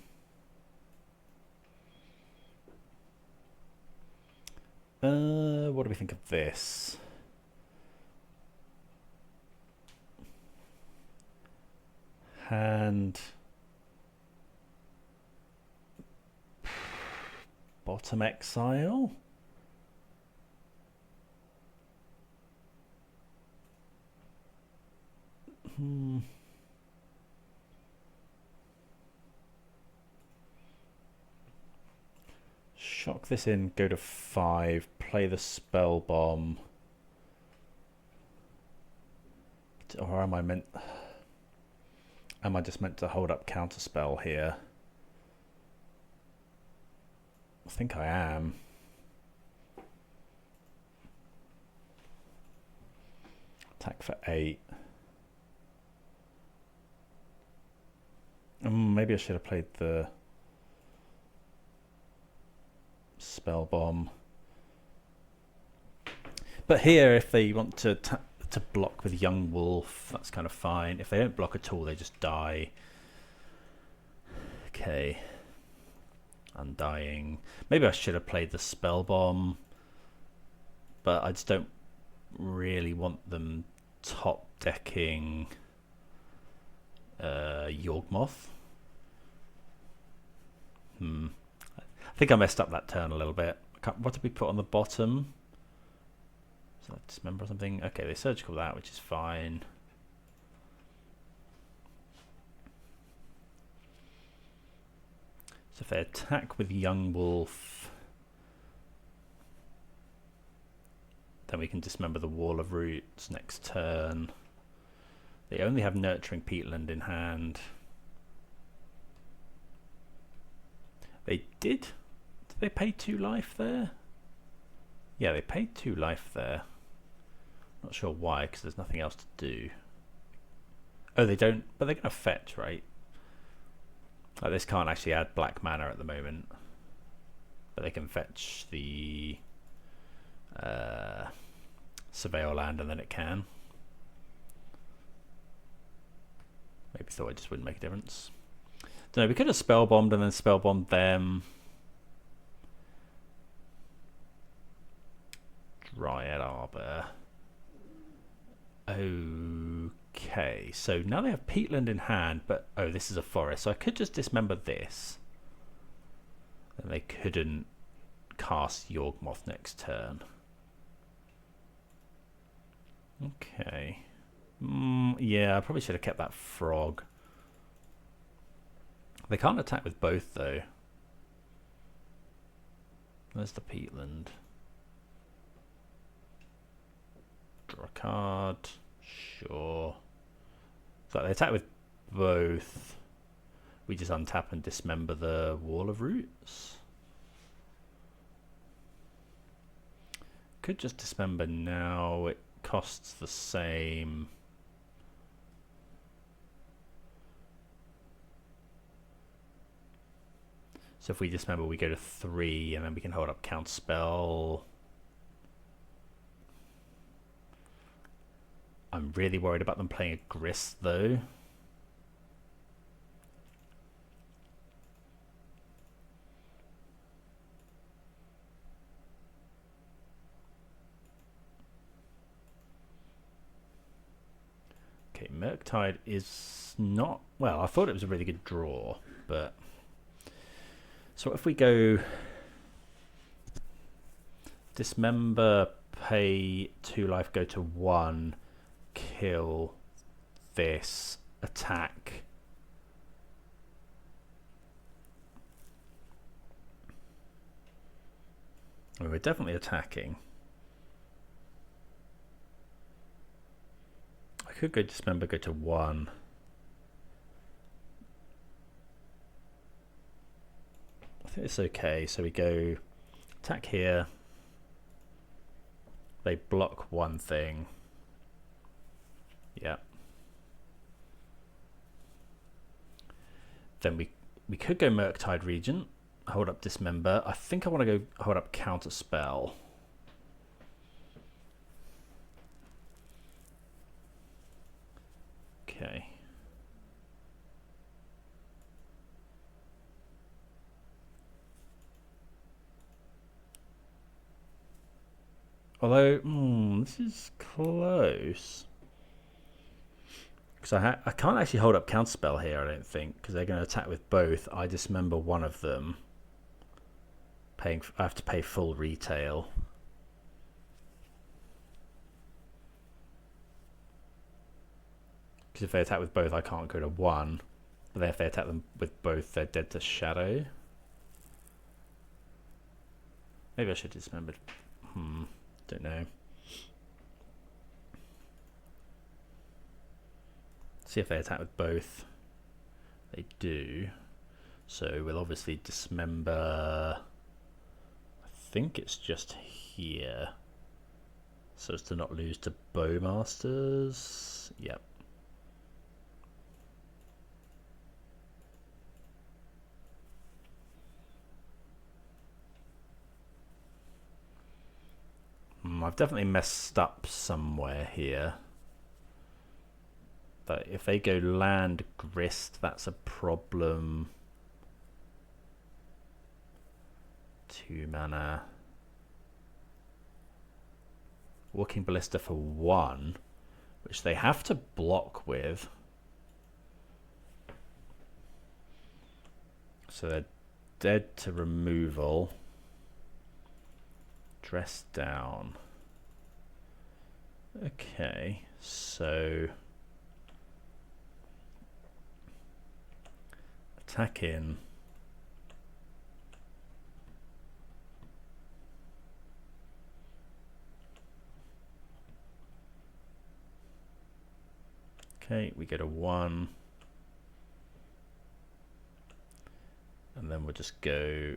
What do we think of this? hand. Bottom exile. Shock this in, go to 5, play the spell bomb. Or am I just meant to hold up counterspell here? I think I am. Attack for 8. Maybe I should have played the spell bomb. But here, if they want to block with Yawgmoth, that's kind of fine. If they don't block at all, they just die. Okay. Undying. Maybe I should have played the spell bomb, but I just don't really want them top decking Yawgmoth. I think I messed up that turn a little bit. What did we put on the bottom? So dismember or something. Okay, they surgical that, which is fine. So if they attack with Yawgmoth, then we can dismember the Wall of Roots next turn. They only have Nurturing Peatland in hand. They did? Did they pay 2 life there? Yeah, they paid 2 life there. Not sure why, because there's nothing else to do. Oh, they don't, but they're going to fetch, right? Like, this can't actually add black mana at the moment, but they can fetch the Surveil land, and then it can. Maybe thought it just wouldn't make a difference. Don't know, we could have spell bombed and then spell bombed them. Dryad Arbor. Okay, so now they have Peatland in hand, but oh, this is a forest, so I could just dismember this. And they couldn't cast Yawgmoth next turn. Okay. Yeah, I probably should have kept that frog. They can't attack with both, though. There's the Peatland. Draw a card. Sure. So they attack with both. We just untap and dismember the Wall of Roots. Could just dismember now. It costs the same. So if we dismember, we go to 3, and then we can hold up counterspell. I'm really worried about them playing a Grixis, though. Okay, Murktide is not... Well, I thought it was a really good draw, but... So if we go... Dismember, pay 2 life, go to 1... Kill this, attack. I mean, we're definitely attacking. I could go dismember, go to 1. I think it's okay. So we go attack here. They block one thing. Yeah. Then we could go Murktide Regent, hold up Dismember. I think I want to go hold up Counterspell. Okay. Although, this is close. Because I can't actually hold up counterspell here, I don't think, because they're going to attack with both. I dismember one of them. I have to pay full retail. Because if they attack with both, I can't go to 1. But then if they attack them with both, they're dead to shadow. Maybe I should dismember. Don't know. See if they attack with both. They do. So we'll obviously dismember. I think it's just here. So as to not lose to Bowmasters. Yep. I've definitely messed up somewhere here. But if they go land Grist, that's a problem. 2 mana. Walking Ballista for 1, which they have to block with. So they're dead to removal. Dress down. Okay, so attack in. Okay, we get a 1. And then we'll just go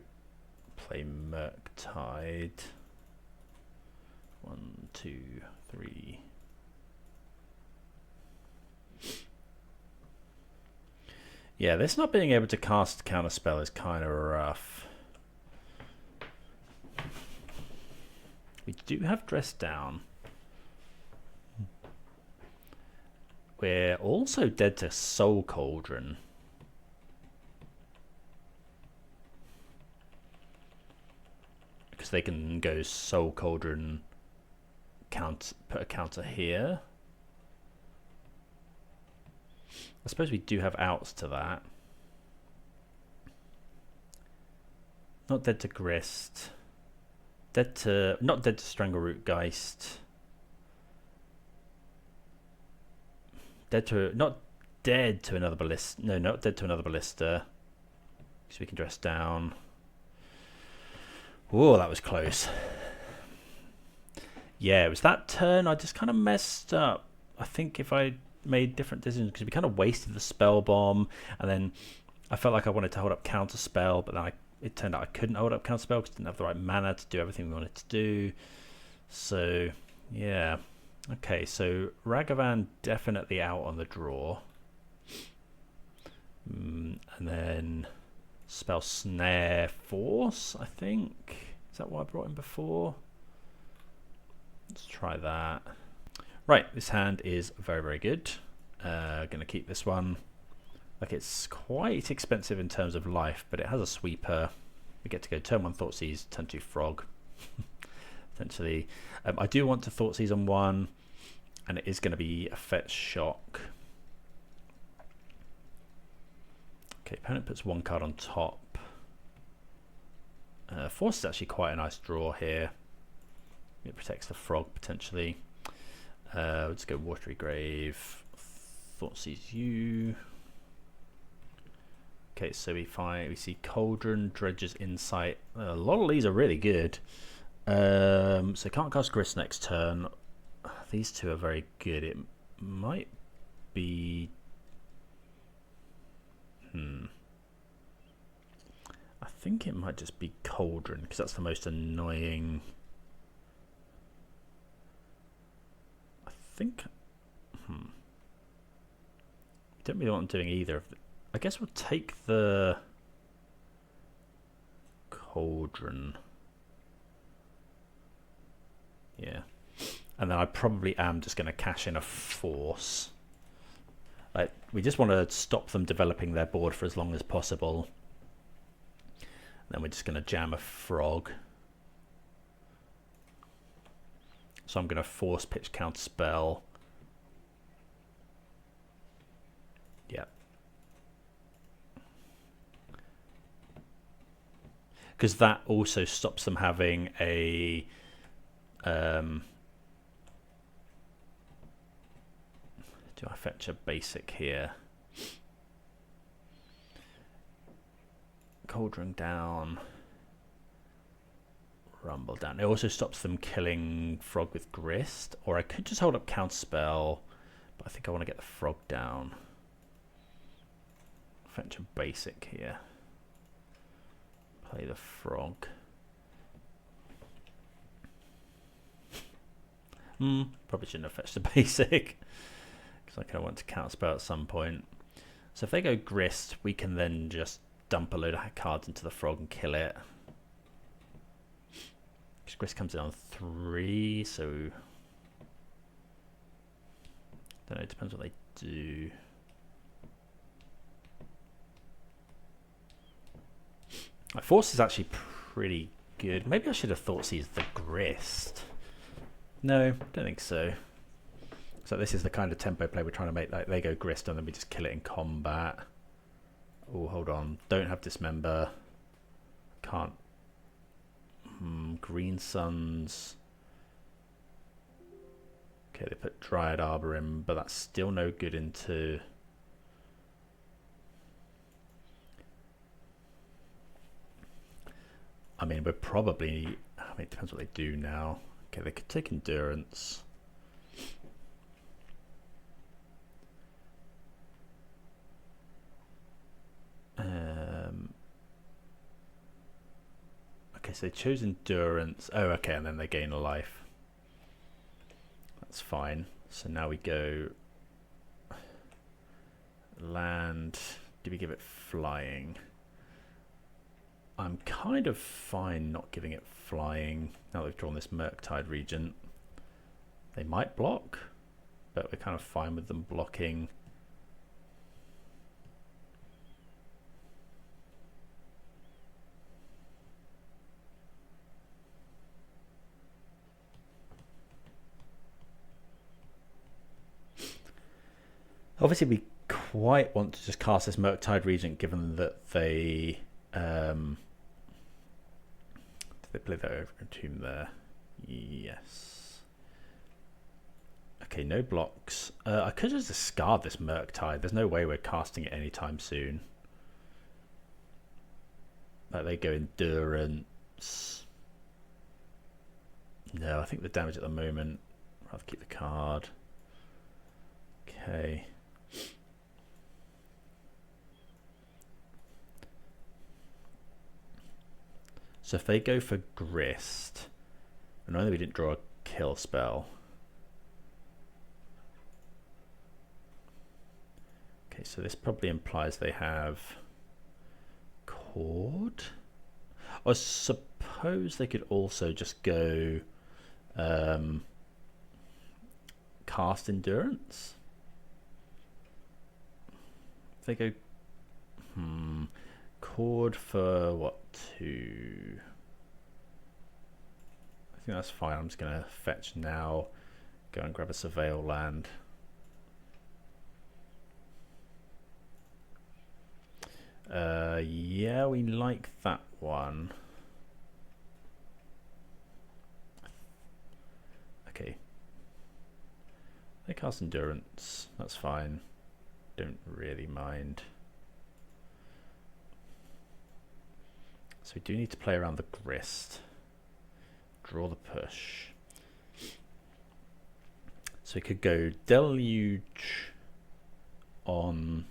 play Murktide. 1, 2, 3. Yeah, this not being able to cast counterspell is kind of rough. We do have Dress Down. We're also dead to Soul Cauldron. Because they can go Soul Cauldron, put a counter here. I suppose we do have outs to that. Not dead to Grist. Not dead to Strangleroot Geist. Not dead to another ballista. No, not dead to another ballista. So we can dress down. Oh, that was close. Yeah, it was that turn I just kind of messed up. I think if I made different decisions, because we kind of wasted the spell bomb, and then I felt like I wanted to hold up counter spell, but then it turned out I couldn't hold up counter spell because I didn't have the right mana to do everything we wanted to do. So yeah, okay, so Ragavan definitely out on the draw, and then spell Snare Force, I think. Is that what I brought in before? Let's try that. Right, this hand is very, very good. Going to keep this one. Like, it's quite expensive in terms of life, but it has a sweeper. We get to go turn 1 Thoughtseize, turn 2 Frog. Potentially. I do want to Thoughtseize on 1, and it is going to be a Fetch Shock. Okay, opponent puts 1 card on top. Force is actually quite a nice draw here. It protects the Frog, potentially. Let's go Watery Grave, Thoughtseize you. Okay, so we see Cauldron, Dredger's Insight. A lot of these are really good. So can't cast Grist next turn. These two are very good. It might be. I think it might just be Cauldron because that's the most annoying. Don't really want doing either of them. I guess we'll take the Cauldron. Yeah. And then I probably am just going to cash in a Force. Like, we just want to stop them developing their board for as long as possible. And then we're just going to jam a Frog. So I'm going to Force pitch Counterspell. Yeah. Because that also stops them having a do I fetch a basic here? Cauldron down, Rumble down. It also stops them killing Frog with Grist, or I could just hold up Counterspell, but I think I want to get the Frog down. Fetch a basic here. Play the Frog. Probably shouldn't have fetched the basic, because I kind of want to Counterspell at some point. So if they go Grist, we can then just dump a load of cards into the Frog and kill it. Because Grist comes in on 3, so don't know, it depends what they do. Force is actually pretty good. Maybe I should have thought seized the Grist. No, don't think so. So this is the kind of tempo play we're trying to make. Like they go Grist and then we just kill it in combat. Oh, hold on. Don't have Dismember. Can't. Green Suns. Okay, they put Dryad Arbor in, but that's still no good into... I mean, we're probably... I mean, it depends what they do now. Okay, they could take Endurance. Okay, so they chose Endurance. Oh, okay, and then they gain a life. That's fine. So now we go... Land. Do we give it Flying? I'm kind of fine not giving it Flying. Now they've drawn this Murktide Regent. They might block, but we're kind of fine with them blocking. Obviously, we quite want to just cast this Murktide Regent, given that they did they play that over Entomb there? Yes. Okay, no blocks. I could just discard this Murktide. There's no way we're casting it anytime soon. Like they go Endurance. No, I think the damage at the moment. I'll have to keep the card. Okay. So if they go for Grist, I know that we didn't draw a kill spell. Okay, so this probably implies they have Cord. I suppose they could also just go cast Endurance. If they go Cord for what, 2? I think that's fine. I'm just gonna fetch now, go and grab a Surveil land. Yeah, we like that one. Okay, they cast Endurance, that's fine, don't really mind. So we do need to play around the Grist. Draw the push. So we could go Deluge on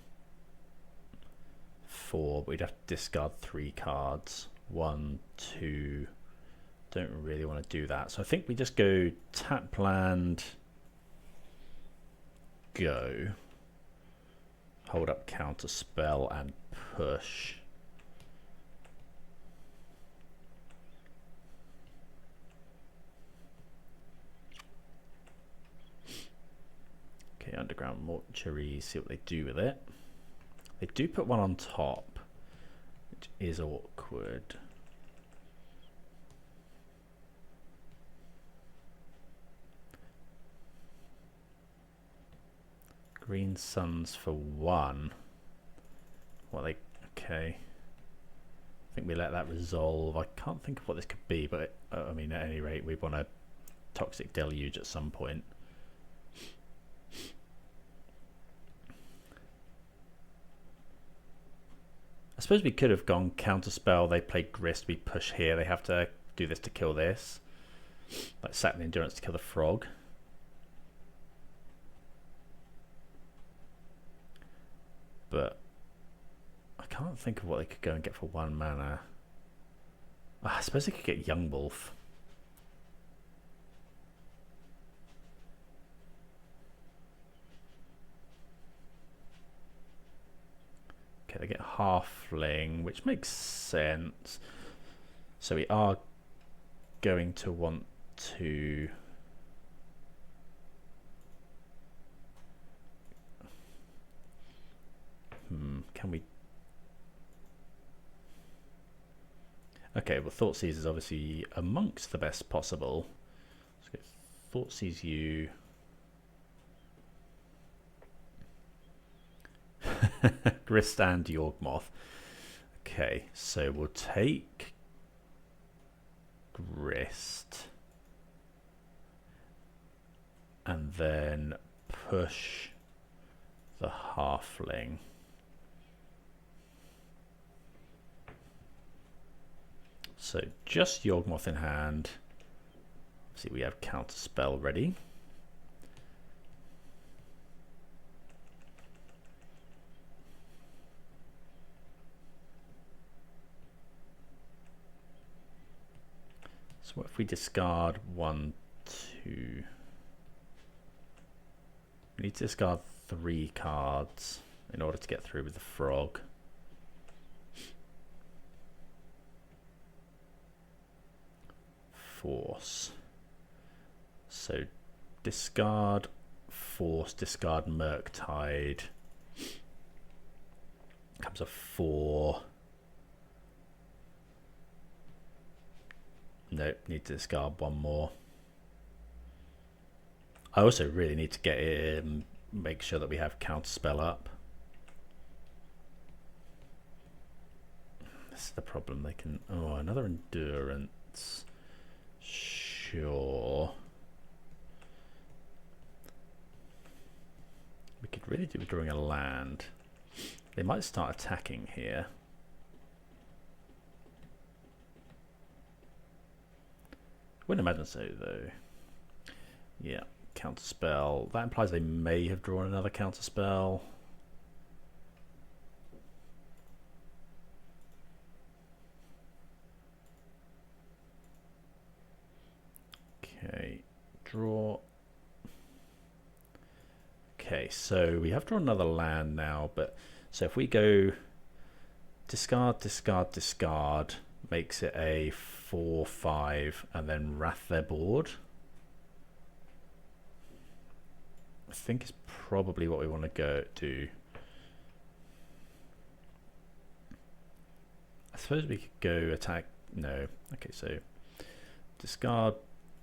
4, but we'd have to discard 3 cards. 1, 2. Don't really want to do that. So I think we just go tap land, go. Hold up counter spell and push. Okay, Underground Mortuary, see what they do with it. They do put one on top, which is awkward. Green Suns for 1. What they... Okay. I think we let that resolve. I can't think of what this could be, but I mean, at any rate, we want a Toxic Deluge at some point. I suppose we could have gone Counterspell. They play Grist. We push here. They have to do this to kill this. Like sack the Endurance to kill the Frog. But I can't think of what they could go and get for 1 mana. I suppose they could get Yawgmoth. Okay, they get Halfling, which makes sense. So we are going to want to... Can we... Okay, well, Thoughtseize is obviously amongst the best possible. Let's get Thoughtseize you. Grist and Yawgmoth. Okay, so we'll take Grist and then push the Halfling. So just Yawgmoth in hand. See, we have Counterspell ready. So what if we discard 1, 2? We need to discard 3 cards in order to get through with the Frog. Force. So discard Force, discard Murktide. Comes a 4. Nope, need to discard 1 more. I also really need to get it in, make sure that we have Counterspell up. This is the problem. They can... Oh, another Endurance. Sure. We could really do with drawing a land. They might start attacking here. Wouldn't imagine so, though. Yeah, Counterspell. That implies they may have drawn another Counterspell. Okay, draw. Okay, so we have drawn another land now, but so if we go discard, discard, discard, makes it a 4/5, and then wrath their board. I think it's probably what we want to go do. I suppose we could go attack. No. Okay, so discard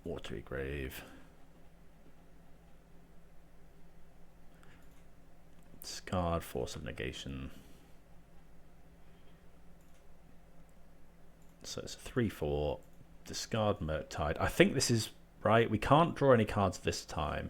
Watery Grave. Discard Force of Negation. So it's a 3/4. Discard Murktide. I think this is right. We can't draw any cards this time.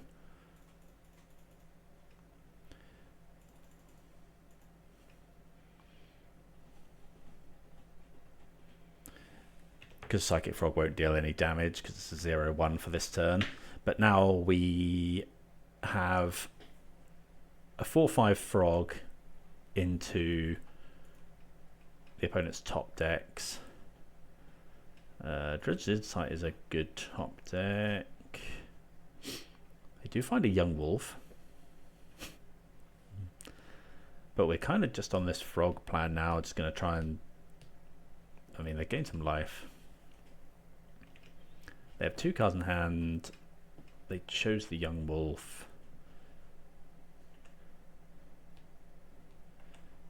Because Psychic Frog won't deal any damage because it's a 0/1 for this turn. But now we have a 4/5 Frog into the opponent's top decks. Dredge's Insight is a good top deck. They do find a Yawgmoth. But we're kind of just on this Frog plan now, just going to try and... I mean, they gain some life. They have 2 cards in hand. They chose the Yawgmoth.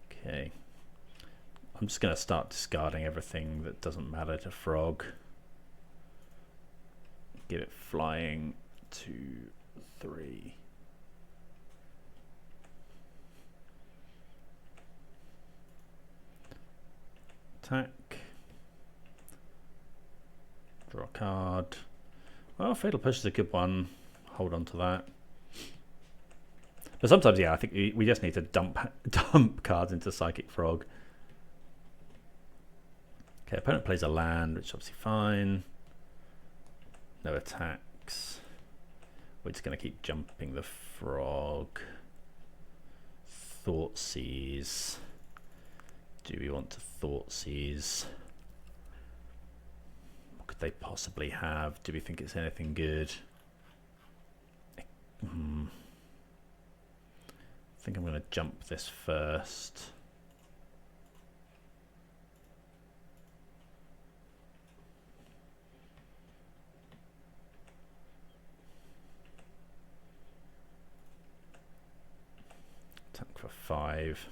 Okay. I'm just going to start discarding everything that doesn't matter to Frog. Give it flying 2, 3. Attack. Draw a card. Well, Fatal Push is a good one. Hold on to that. But sometimes, yeah, I think we just need to dump cards into Psychic Frog. Okay, opponent plays a land, which is obviously fine. No attacks. We're just going to keep jumping the frog. Thoughtseize. Do we want to Thoughtseize? What could they possibly have? Do we think it's anything good? I think I'm going to jump this first. Attack for 5.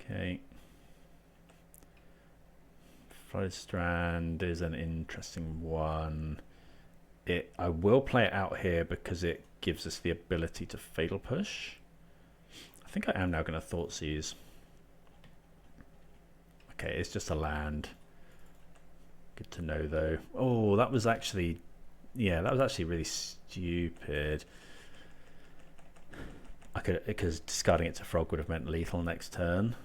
Okay. Flood Strand is an interesting one. I will play it out here because it gives us the ability to Fatal Push. I think I am now going to Thoughtseize. Okay, it's just a land. Good to know though. Oh, that was actually, yeah, that was actually really stupid. I could, because discarding it to frog would have meant lethal next turn.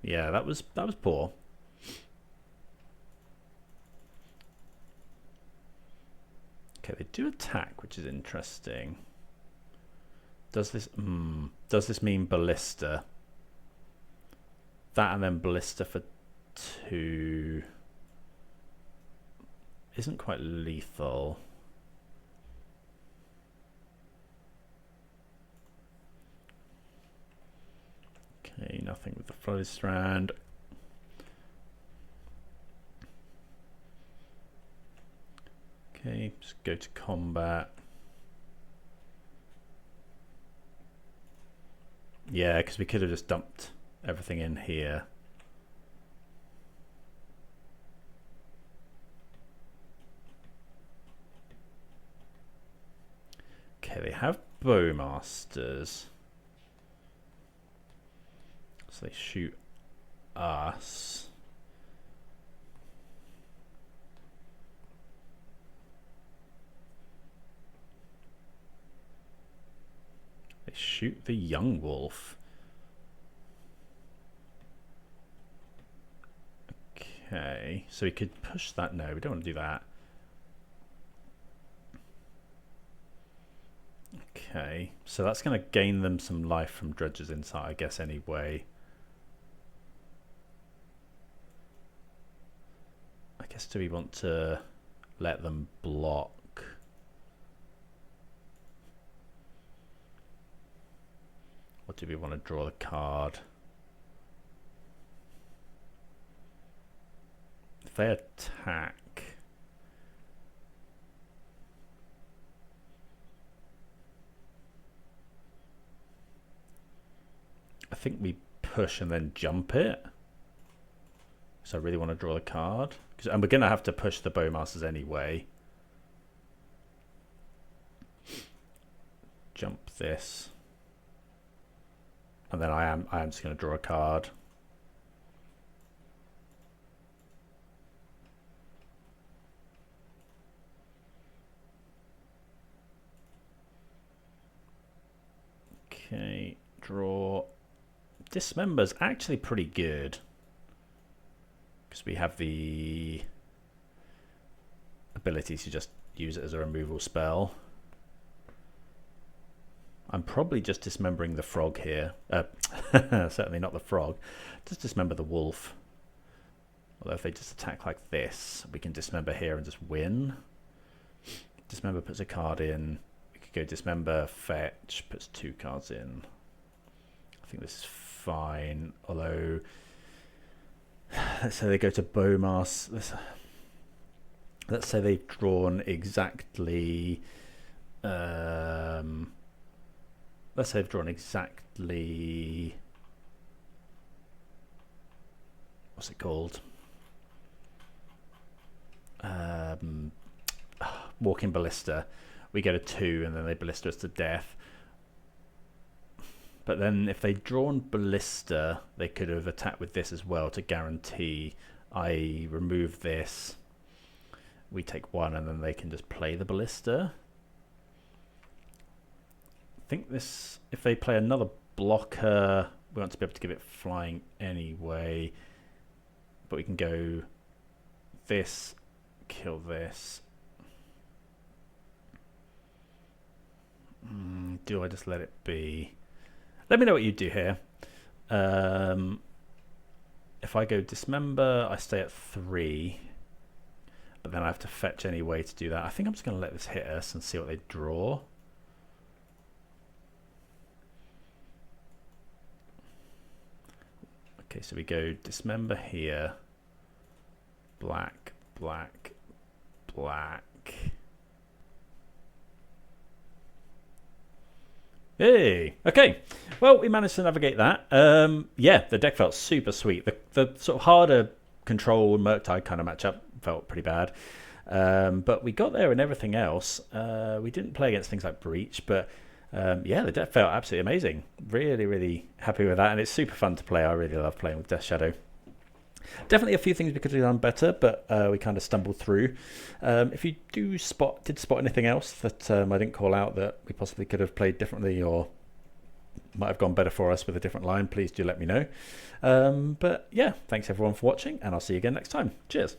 Yeah, that was poor. Okay, they do attack, which is interesting. Does this mean Ballista? That and then Ballista for 2 isn't quite lethal. Okay, nothing with the Flooded Strand. Okay, just go to combat. Yeah, because we could have just dumped everything in here. Okay, they have Bowmasters. So they shoot us. They shoot the Yawgmoth. Okay, so we could push that. No, we don't want to do that. Okay, so that's going to gain them some life from Dredger's Insight, I guess, anyway. I guess, do we want to let them block? Or do we want to draw the card? If they attack... I think we push and then jump it. So I really want to draw the card. And we're going to have to push the Bowmasters anyway. Jump this. And then I am just going to draw a card. Okay, draw. Dismember's actually pretty good. Because we have the ability to just use it as a removal spell. I'm probably just dismembering the frog here. Certainly not the frog. Just dismember the wolf. Although if they just attack like this, we can dismember here and just win. Dismember puts a card in. We could go dismember, fetch, puts 2 cards in. I think this is fine. Although, let's say they go to Bowmaster. Let's say they've drawn exactly... let's say they've drawn exactly... What's it called? Walking Ballista. We get a 2 and then they ballista us to death. But then if they'd drawn Ballista, they could have attacked with this as well to guarantee I remove this. We take 1 and then they can just play the Ballista. I think this, if they play another blocker, we want to be able to give it flying anyway. But we can go this, kill this. Do I just let it be? Let me know what you do here. If I go dismember, I stay at 3. But then I have to fetch anyway to do that. I think I'm just going to let this hit us and see what they draw. Okay, so we go dismember here. Black, black, black. Hey, okay. Well, we managed to navigate that. Yeah, the deck felt super sweet. The sort of harder control Murktide kind of matchup felt pretty bad. But we got there and everything else. We didn't play against things like Breach, but yeah, the deck felt absolutely amazing. Really, really happy with that, and it's super fun to play. I really love playing with Death Shadow. Definitely a few things we could have done better, but we kind of stumbled through. If you did spot anything else that I didn't call out that we possibly could have played differently or might have gone better for us with a different line, please do let me know. But yeah, thanks everyone for watching, and I'll see you again next time. Cheers.